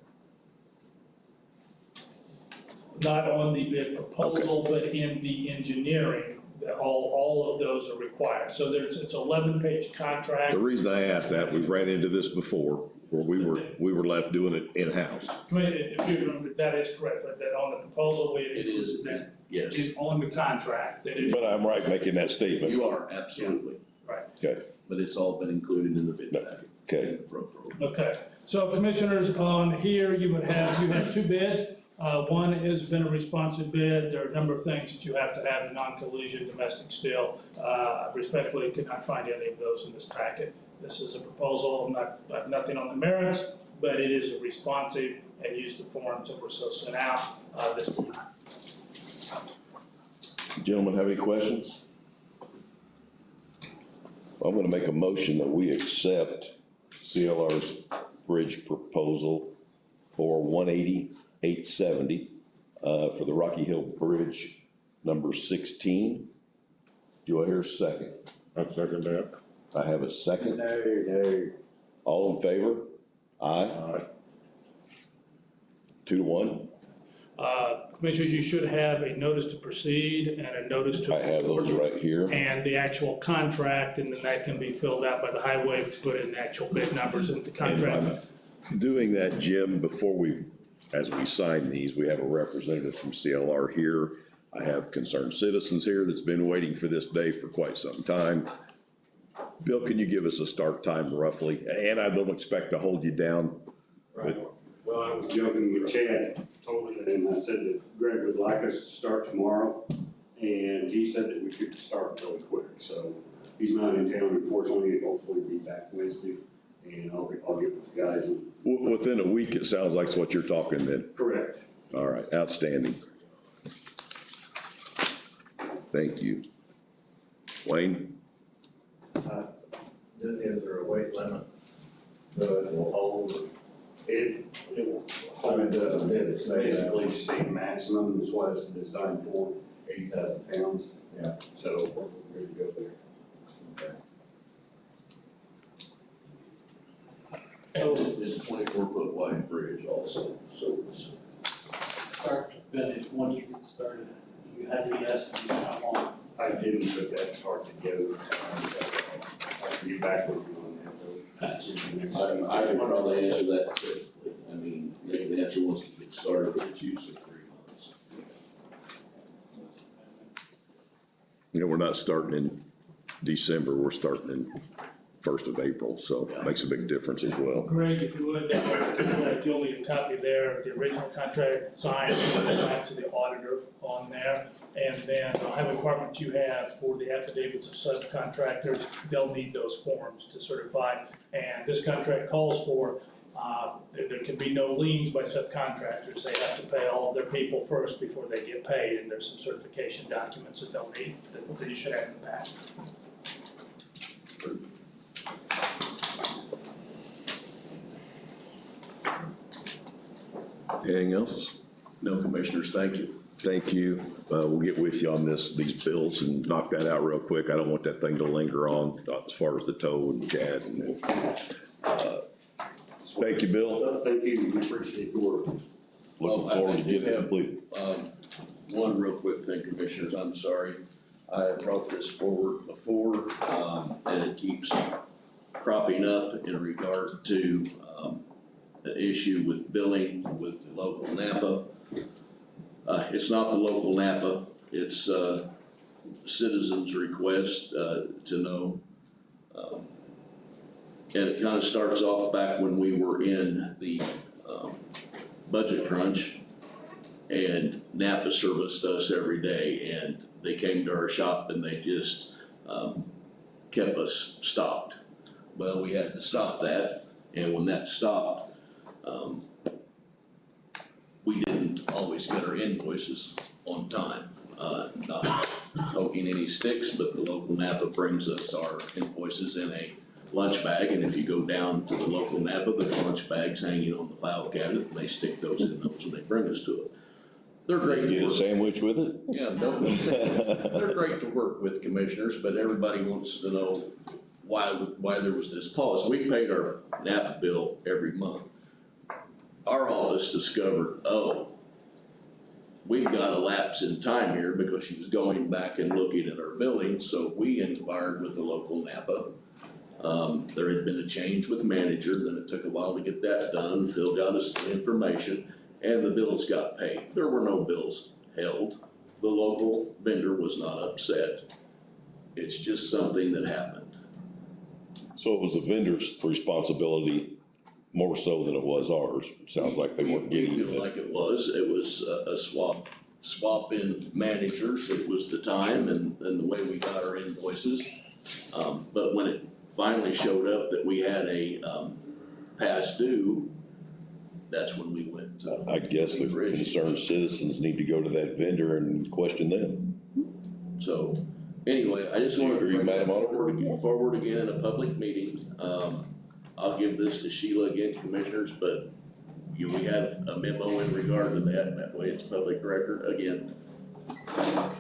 Not on the bid proposal, but in the engineering, all of those are required. So it's an 11-page contract. The reason I asked that, we've ran into this before, where we were left doing it in-house. If you remember, that is correct, but that on the proposal, It is, yes. is on the contract, that it But I'm right making that statement. You are, absolutely. Right. Okay, But it's all been included in the bid package. okay. Okay, so commissioners, on here, you have two bids. One has been a responsive bid. There are a number of things that you have to have in non-collusion, domestic steel. Respectfully, could not find any of those in this packet. This is a proposal, nothing on the merits, but it is a responsive and use the forms that were so sent out. This is not. Gentlemen, have any questions? I'm gonna make a motion that we accept CLR's bridge proposal for $180,870 for the Rocky Hill Bridge number 16. Do I hear a second? I second that. I have a second. No. All in favor? Aye. Aye. 2-1. Commissioners, you should have a notice to proceed and a notice to. I have those right here. And the actual contract, and then that can be filled out by the highway to put in the actual bid numbers into the contract. And I'm doing that, Jim, before as we sign these, we have a representative from CLR here. I have concerned citizens here that's been waiting for this day for quite some time. Bill, can you give us a start time roughly? And I don't expect to hold you down. Right. Well, I was joking with Chad, told him, and I said that Greg would like us to start tomorrow, and he said that we could start really quick, so he's not in town unfortunately, and hopefully be back Wednesday, and I'll get with the guys. Within a week, it sounds like it's what you're talking then. Correct. All right, outstanding. Thank you. Wayne? Is there a weight limit? So it will hold? It will hold, it's basically state maximum is what it's designed for, 80,000 pounds. Yeah. So we're ready to go there. And it's 24-foot wide bridge also, so it's. Start to finish, once you get started, you had to estimate how long. I didn't put that part together. I can get back with you on that though. I can probably answer that quickly. I mean, they can answer once you get started, but it's usually 3 months. You know, we're not starting in December, we're starting in first of April, so it makes a big difference as well. Greg, if you would, you'll need a copy there, the original contract signed, back to the auditor on there. And then the highway department you have for the affidavits of subcontractors, they'll need those forms to certify. And this contract calls for, there can be no liens by subcontractors. They have to pay all of their people first before they get paid. And there's some certification documents that they'll need, that you should have in the back. Anything else? No, commissioners, thank you. Thank you. We'll get with you on these bills and knock that out real quick. I don't want that thing to linger on as far as the tow and Chad. And thank you, Bill. Thank you, we appreciate your work. Looking forward to getting it completed. One real quick thing, commissioners, I'm sorry. I brought this forward before, and it keeps cropping up in regard to, the issue with billing with the local NAPA. It's not the local NAPA, it's, citizens' request, to know. And it kind of starts off back when we were in the, budget crunch, and NAPA serviced us every day, and they came to our shop and they just, kept us stopped. Well, we had to stop that, and when that stopped, we didn't always get our invoices on time. Not poking any sticks, but the local NAPA brings us our invoices in a lunch bag, and if you go down to the local NAPA, there's lunch bags hanging on the file cabinet, and they stick those in those and they bring us to it. They're great to Get a work. sandwich with it? Yeah, don't they're great to work with, commissioners, but everybody wants to know why there was this pause. We paid our NAPA bill every month. Our office discovered, we've got a lapse in time here because she was going back and looking at our billing, so we inquired with the local NAPA. There had been a change with manager, then it took a while to get that done. Phil got us the information, and the bills got paid. There were no bills held. The local vendor was not upset. It's just something that happened. So it was the vendor's responsibility more so than it was ours. It sounds like they weren't getting We feel it. like it was a swap in managers. It was the time and the way we got our invoices. But when it finally showed up that we had a, past due, that's when we went to. I guess the concerned citizens need to go to that vendor and question them. So, anyway, I just wanted to Agree, bring that Madam Auditor? forward again in a public meeting. I'll give this to Sheila again, commissioners, but we had a memo in regard to that way it's public record again. And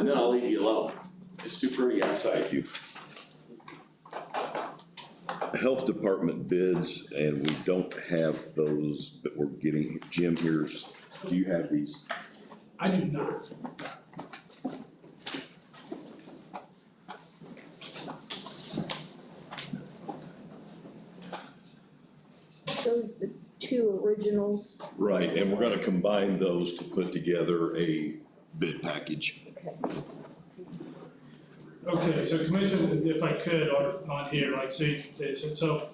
then I'll leave you alone. It's too pretty outside. Thank you. Health department bids, and we don't have those, but we're getting, Jim, do you have these? I do not. Those the two originals. Right, and we're gonna combine those to put together a bid package. Okay, so Commissioner, if I could, on here, like, see, so,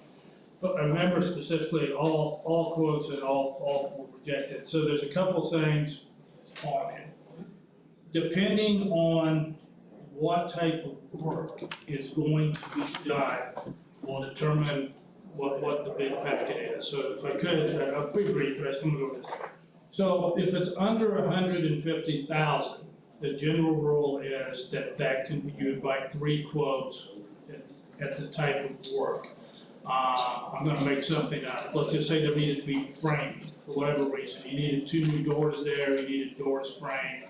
but I remember specifically, all quotes and all were rejected, so there's a couple things on it. Depending on what type of work is going to be done, will determine what the bid packet is. So if I could, I'll be brief, but I'm gonna go over this. So if it's under 150,000, the general rule is that you invite 3 quotes at the type of work. I'm gonna make something up. Let's just say there needed to be framed for whatever reason. You needed 2 new doors there, you needed doors framed.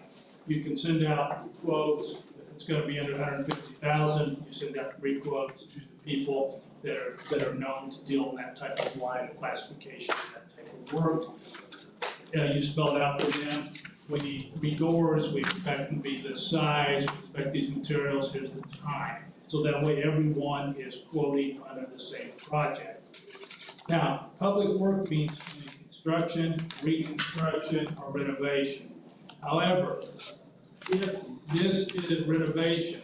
You can send out quotes. If it's gonna be under 150,000, you send out 3 quotes to the people that are known to deal in that type of line of classification, that type of work. You spell it out for them. We need 3 doors, we expect them to be this size, we expect these materials, here's the time. So that way everyone is quoting under the same project. Now, public work means construction, reconstruction, or renovation. However, if this is renovation,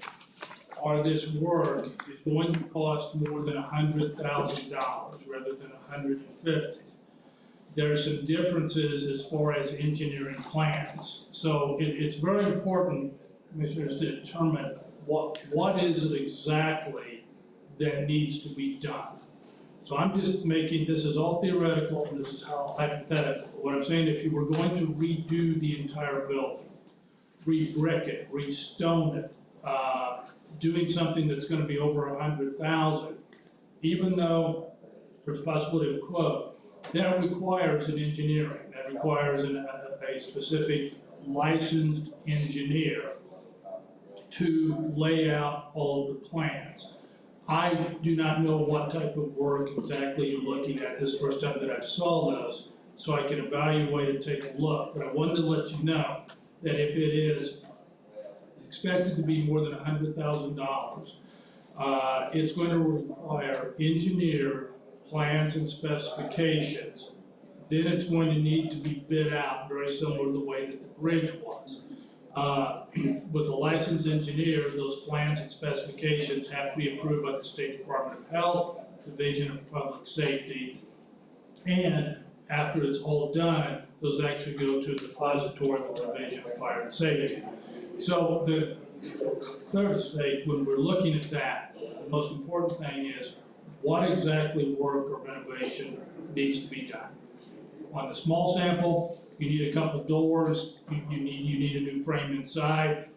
or this work is going to cost more than $100,000 rather than $150,000. There are some differences as far as engineering plans. So it's very important, commissioners, to determine what is it exactly that needs to be done. So I'm just making, this is all theoretical, and this is how hypothetical. What I'm saying, if you were going to redo the entire building, re-brick it, re-stone it, doing something that's gonna be over $100,000, even though there's a possibility of a quote, that requires an engineering, that requires a specific licensed engineer to lay out all of the plans. I do not know what type of work exactly you're looking at this first time that I saw those, so I can evaluate and take a look. But I wanted to let you know that if it is expected to be more than $100,000, it's going to require engineer plans and specifications. Then it's going to need to be bid out, very similar to the way that the bridge was. With a licensed engineer, those plans and specifications have to be approved by the State Department of Health, Division of Public Safety, and after it's all done, those actually go to a depository with the Division of Fire and Safety. So for clarity's sake, when we're looking at that, the most important thing is what exactly work or renovation needs to be done. On the small sample, you need a couple doors, you need a new frame inside.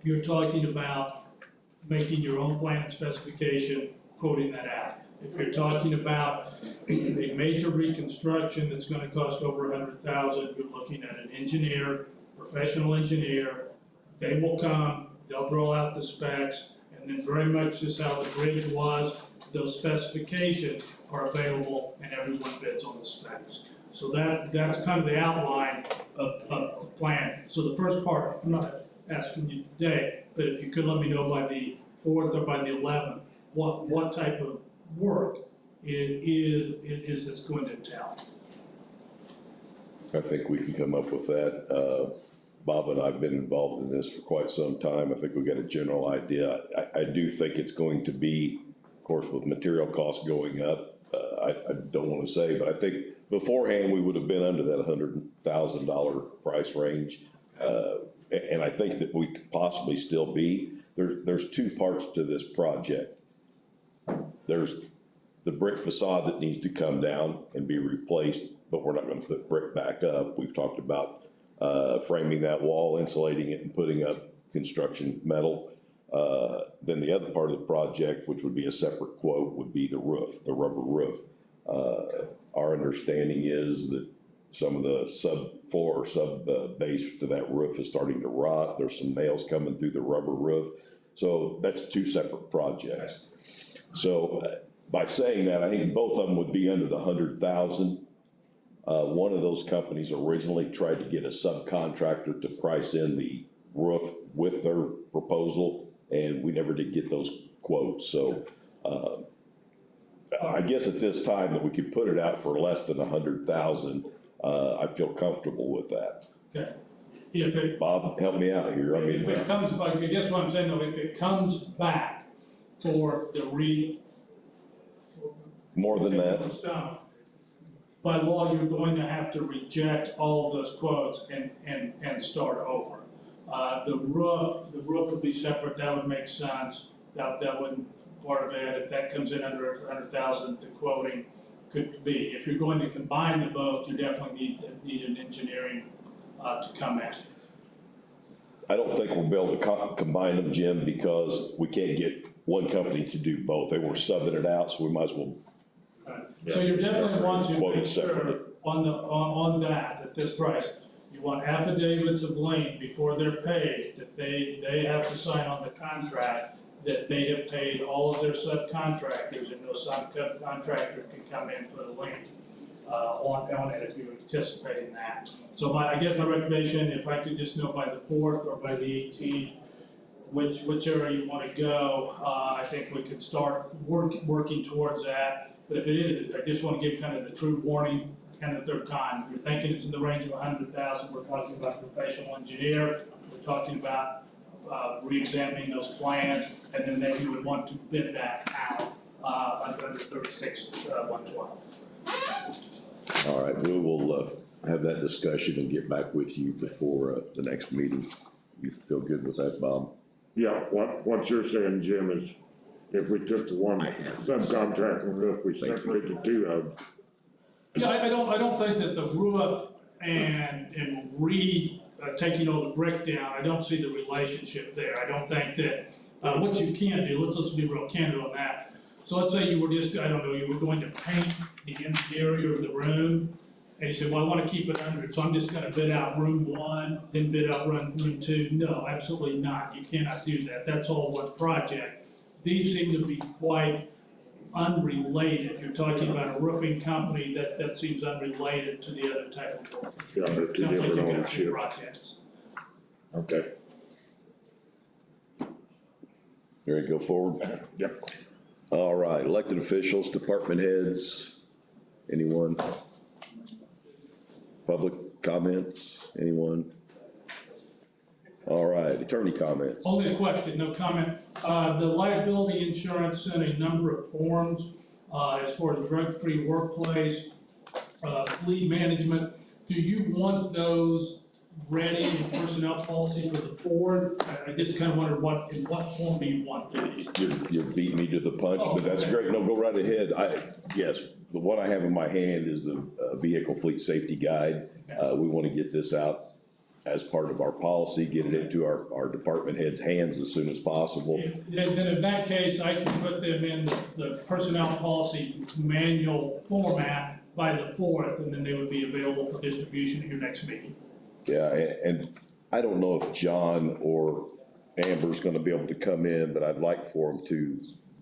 You're talking about making your own plan and specification, quoting that out. If you're talking about a major reconstruction that's gonna cost over $100,000, you're looking at an engineer, professional engineer. They will come, they'll draw out the specs, and then very much just how the bridge was, those specifications are available and everyone bids on the specs. So that's kind of the outline of the plan. So the first part, I'm not asking you today, but if you could let me know by the 4th or by the 11th, what type of work is this going to entail? I think we can come up with that. Bob and I have been involved in this for quite some time. I think we got a general idea. I do think it's going to be, of course, with material costs going up, I don't want to say, but I think beforehand we would have been under that $100,000 price range. And I think that we could possibly still be. There's two parts to this project. There's the brick facade that needs to come down and be replaced, but we're not going to put brick back up. We've talked about framing that wall, insulating it, and putting up construction metal. Then the other part of the project, which would be a separate quote, would be the roof, the rubber roof. Our understanding is that some of the subfloor or sub-base to that roof is starting to rot. There's some nails coming through the rubber roof. So that's two separate projects. So by saying that, I think both of them would be under the $100,000. One of those companies originally tried to get a subcontractor to price in the roof with their proposal, and we never did get those quotes. So I guess at this time that we could put it out for less than $100,000, I feel comfortable with that. Okay. Bob, help me out here. I mean, if it comes back, I guess what I'm saying though, if it comes back for the more than that. Stone, by law, you're going to have to reject all of those quotes and start over. The roof would be separate. That would make sense. That wouldn't part of it. If that comes in under $100,000, the quoting could be. If you're going to combine the both, you definitely need an engineering to come in. I don't think we'll be able to combine them, Jim, because we can't get one company to do both. They were subbing it out, so we might as well. So you definitely want to quote make it separately. sure on that, at this price, you want affidavits of lien before they're paid, that they have to sign on the contract, that they have paid all of their subcontractors, and no subcontractor can come in and put a lien on it if you anticipate in that. So I guess my recommendation, if I could just know by the 4th or by the 18th, which area you want to go, I think we could start working towards that. But if it is, I just want to give kind of the true warning, kind of the third time. If you're thinking it's in the range of $100,000, we're talking about a professional engineer, we're talking about re-examining those plans, and then maybe would want to bid that out, under 36-112. All right, we will, have that discussion and get back with you before, the next meeting. You feel good with that, Bob? Yeah, what you're saying, Jim, is if we took the one subcontractor roof, we separated the two of them. Yeah, I don't think that the roof and taking all the brick down, I don't see the relationship there. I don't think that, what you can do, let's be real candid on that. So let's say you were just, I don't know, you were going to paint the interior of the room, and you said, well, I wanna keep it under, so I'm just gonna bid out room 1, then bid out room 2. No, absolutely not. You cannot do that. That's all one project. These seem to be quite unrelated. You're talking about a roofing company that seems unrelated to the other type of work. Yeah, they're two Sounds like different you've got two ownerships. projects. Okay. You ready to go forward? Yep. All right, elected officials, department heads, anyone? Public comments, anyone? All right, attorney comments. Only a question, no comment. The liability insurance sent a number of forms, as far as drug-free workplace, fleet management. Do you want those ready in personnel policy for the board? I just kind of wondered in what form do you want these? You're beating me to the punch, but that's great. No, go right ahead. Yes, the one I have in my hand is the vehicle fleet safety guide. We want to get this out as part of our policy, get it into our department heads' hands as soon as possible. Then in that case, I can put them in the personnel policy manual format by the 4th, and then they would be available for distribution at your next meeting. Yeah, and I don't know if John or Amber's gonna be able to come in, but I'd like for them to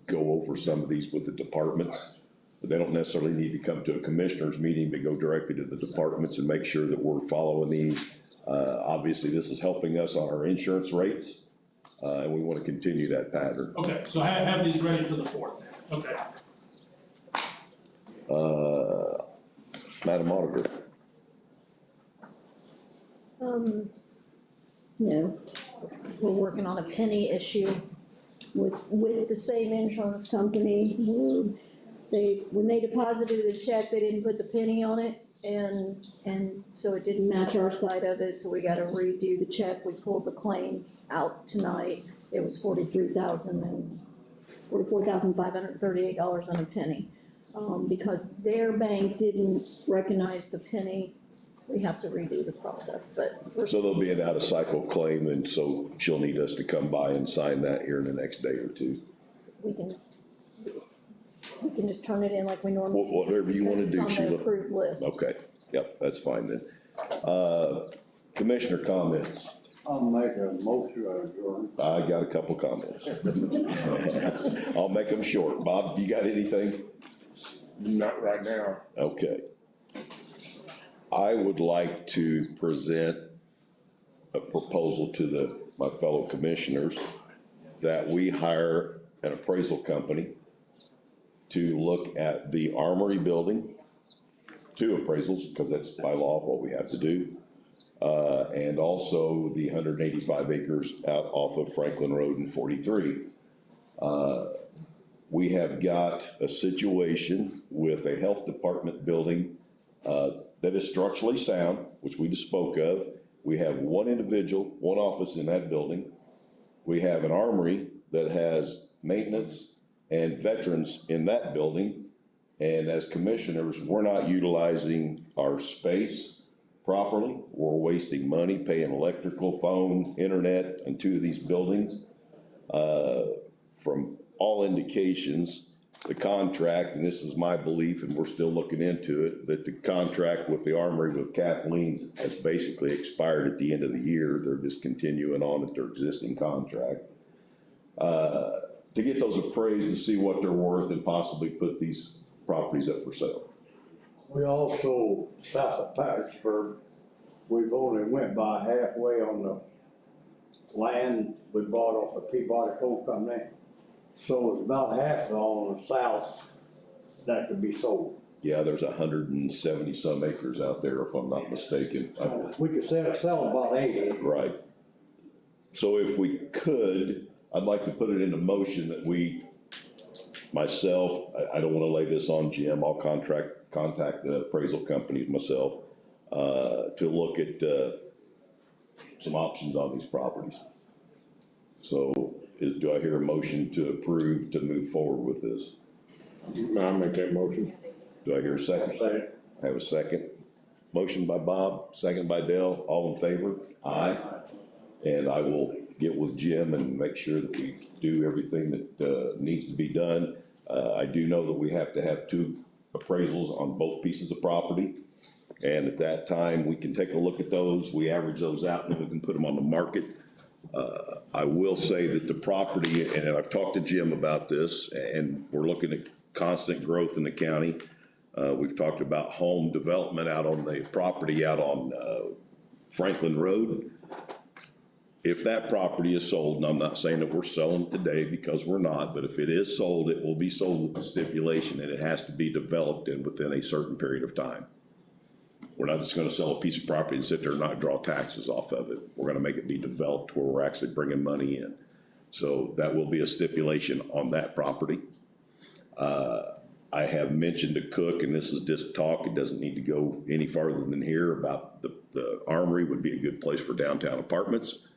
go over some of these with the departments. But they don't necessarily need to come to a commissioners meeting, but go directly to the departments and make sure that we're following these. Obviously, this is helping us on our insurance rates, and we want to continue that pattern. Okay, so have these ready for the 4th, okay. Madam Auditor. No, we're working on a penny issue with the same insurance company. When they deposited the check, they didn't put the penny on it, and so it didn't match our side of it, so we gotta redo the check. We pulled the claim out tonight. It was $44,538 and a penny. Because their bank didn't recognize the penny, we have to redo the process, but So there'll be an out-of-cycle claim, and so she'll need us to come by and sign that here in the next day or two. we can just turn it in like we normally do. Whatever you want to do, because it's on the Sheila. approved list. Okay, yep, that's fine then. Commissioner comments. I'll make a motion to adjourn. I got a couple comments. I'll make them short. Bob, you got anything? Not right now. Okay. I would like to present a proposal to my fellow commissioners that we hire an appraisal company to look at the Armory building, 2 appraisals, because that's by law what we have to do. And also the 185 acres out off of Franklin Road and 43. We have got a situation with a health department building that is structurally sound, which we just spoke of. We have one individual, one office in that building. We have an armory that has maintenance and veterans in that building. And as commissioners, we're not utilizing our space properly. We're wasting money paying electrical, phone, internet in 2 of these buildings. From all indications, the contract, and this is my belief, and we're still looking into it, that the contract with the Armory with Kathleen's has basically expired at the end of the year. They're just continuing on at their existing contract. To get those appraised and see what they're worth and possibly put these properties up for sale. We also, south of Patterson, we've only went by halfway on the land we bought off of Peabody Coal Company. So it's about half on the south that could be sold. Yeah, there's 170 some acres out there, if I'm not mistaken. We could sell about 80. Right. So if we could, I'd like to put it into motion that we, myself, I don't wanna lay this on Jim, I'll contact the appraisal companies myself, to look at, some options on these properties. So, do I hear a motion to approve to move forward with this? I'll make that motion. Do I hear a second? Second. I have a second. Motion by Bob, second by Dale, all in favor? Aye. And I will get with Jim and make sure that we do everything that, needs to be done. I do know that we have to have 2 appraisals on both pieces of property. And at that time, we can take a look at those, we average those out, and then we can put them on the market. I will say that the property, and I've talked to Jim about this, and we're looking at constant growth in the county. We've talked about home development out on the property out on, Franklin Road. If that property is sold, and I'm not saying that we're selling today because we're not, but if it is sold, it will be sold with the stipulation that it has to be developed in within a certain period of time. We're not just gonna sell a piece of property and sit there and not draw taxes off of it. We're gonna make it be developed where we're actually bringing money in. So that will be a stipulation on that property. I have mentioned to Cook, and this is just talk, it doesn't need to go any farther than here, about the Armory would be a good place for downtown apartments.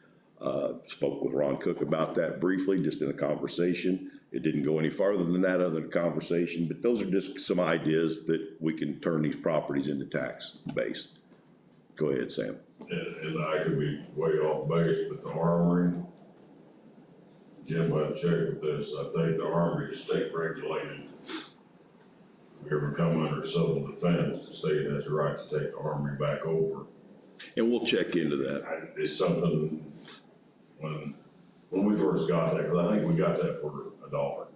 Spoke with Ron Cook about that briefly, just in a conversation. It didn't go any farther than that other than a conversation, but those are just some ideas that we can turn these properties into tax base. Go ahead, Sam. And I could be way off base, but the Armory, Jim had checked with this, I think the Armory is state regulated. If we ever come under civil defense, the state has the right to take the Armory back over. And we'll check into that. It's something, when we first got that, cause I think we got that for $1.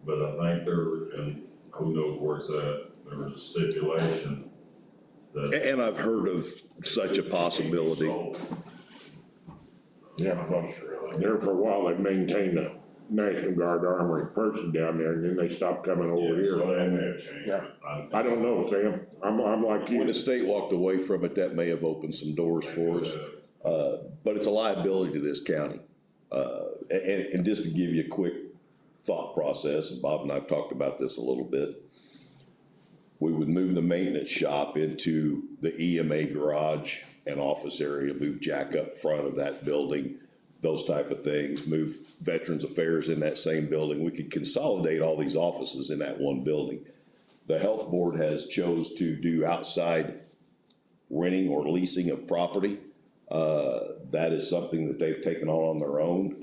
But I think there, and who knows where it's at, there was a stipulation that. And I've heard of such a possibility. Yeah, because there for a while, they maintained a National Guard Armory person down there, and then they stopped coming over Yeah, here. so that may have changed. Yeah. I don't know, Sam, I'm like you. When the state walked away from it, that may have opened some doors for us. But it's a liability to this county. And just to give you a quick thought process, and Bob and I have talked about this a little bit. We would move the maintenance shop into the EMA garage and office area, move Jack up front of that building, those type of things, move Veterans Affairs in that same building. We could consolidate all these offices in that one building. The health board has chose to do outside renting or leasing of property. That is something that they've taken on their own.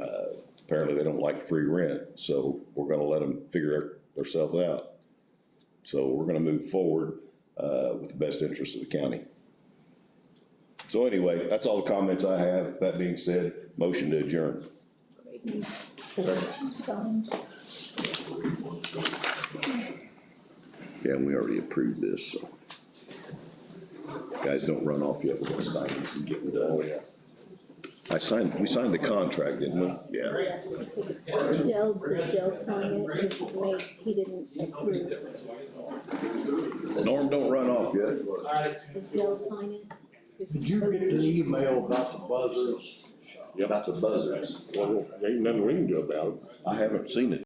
Apparently they don't like free rent, so we're gonna let them figure themselves out. So we're gonna move forward, with the best interest of the county. So anyway, that's all the comments I have. That being said, motion to adjourn. Yeah, and we already approved this, so. Guys, don't run off yet. We're gonna sign this and get it done. We signed the contract, didn't we? Yeah. Did Dell sign it, because he didn't approve. Norm, don't run off yet. Does Dell sign it? Did you get the email about the buzzers? About the buzzers. Well, ain't nothing we can do about it. I haven't seen it.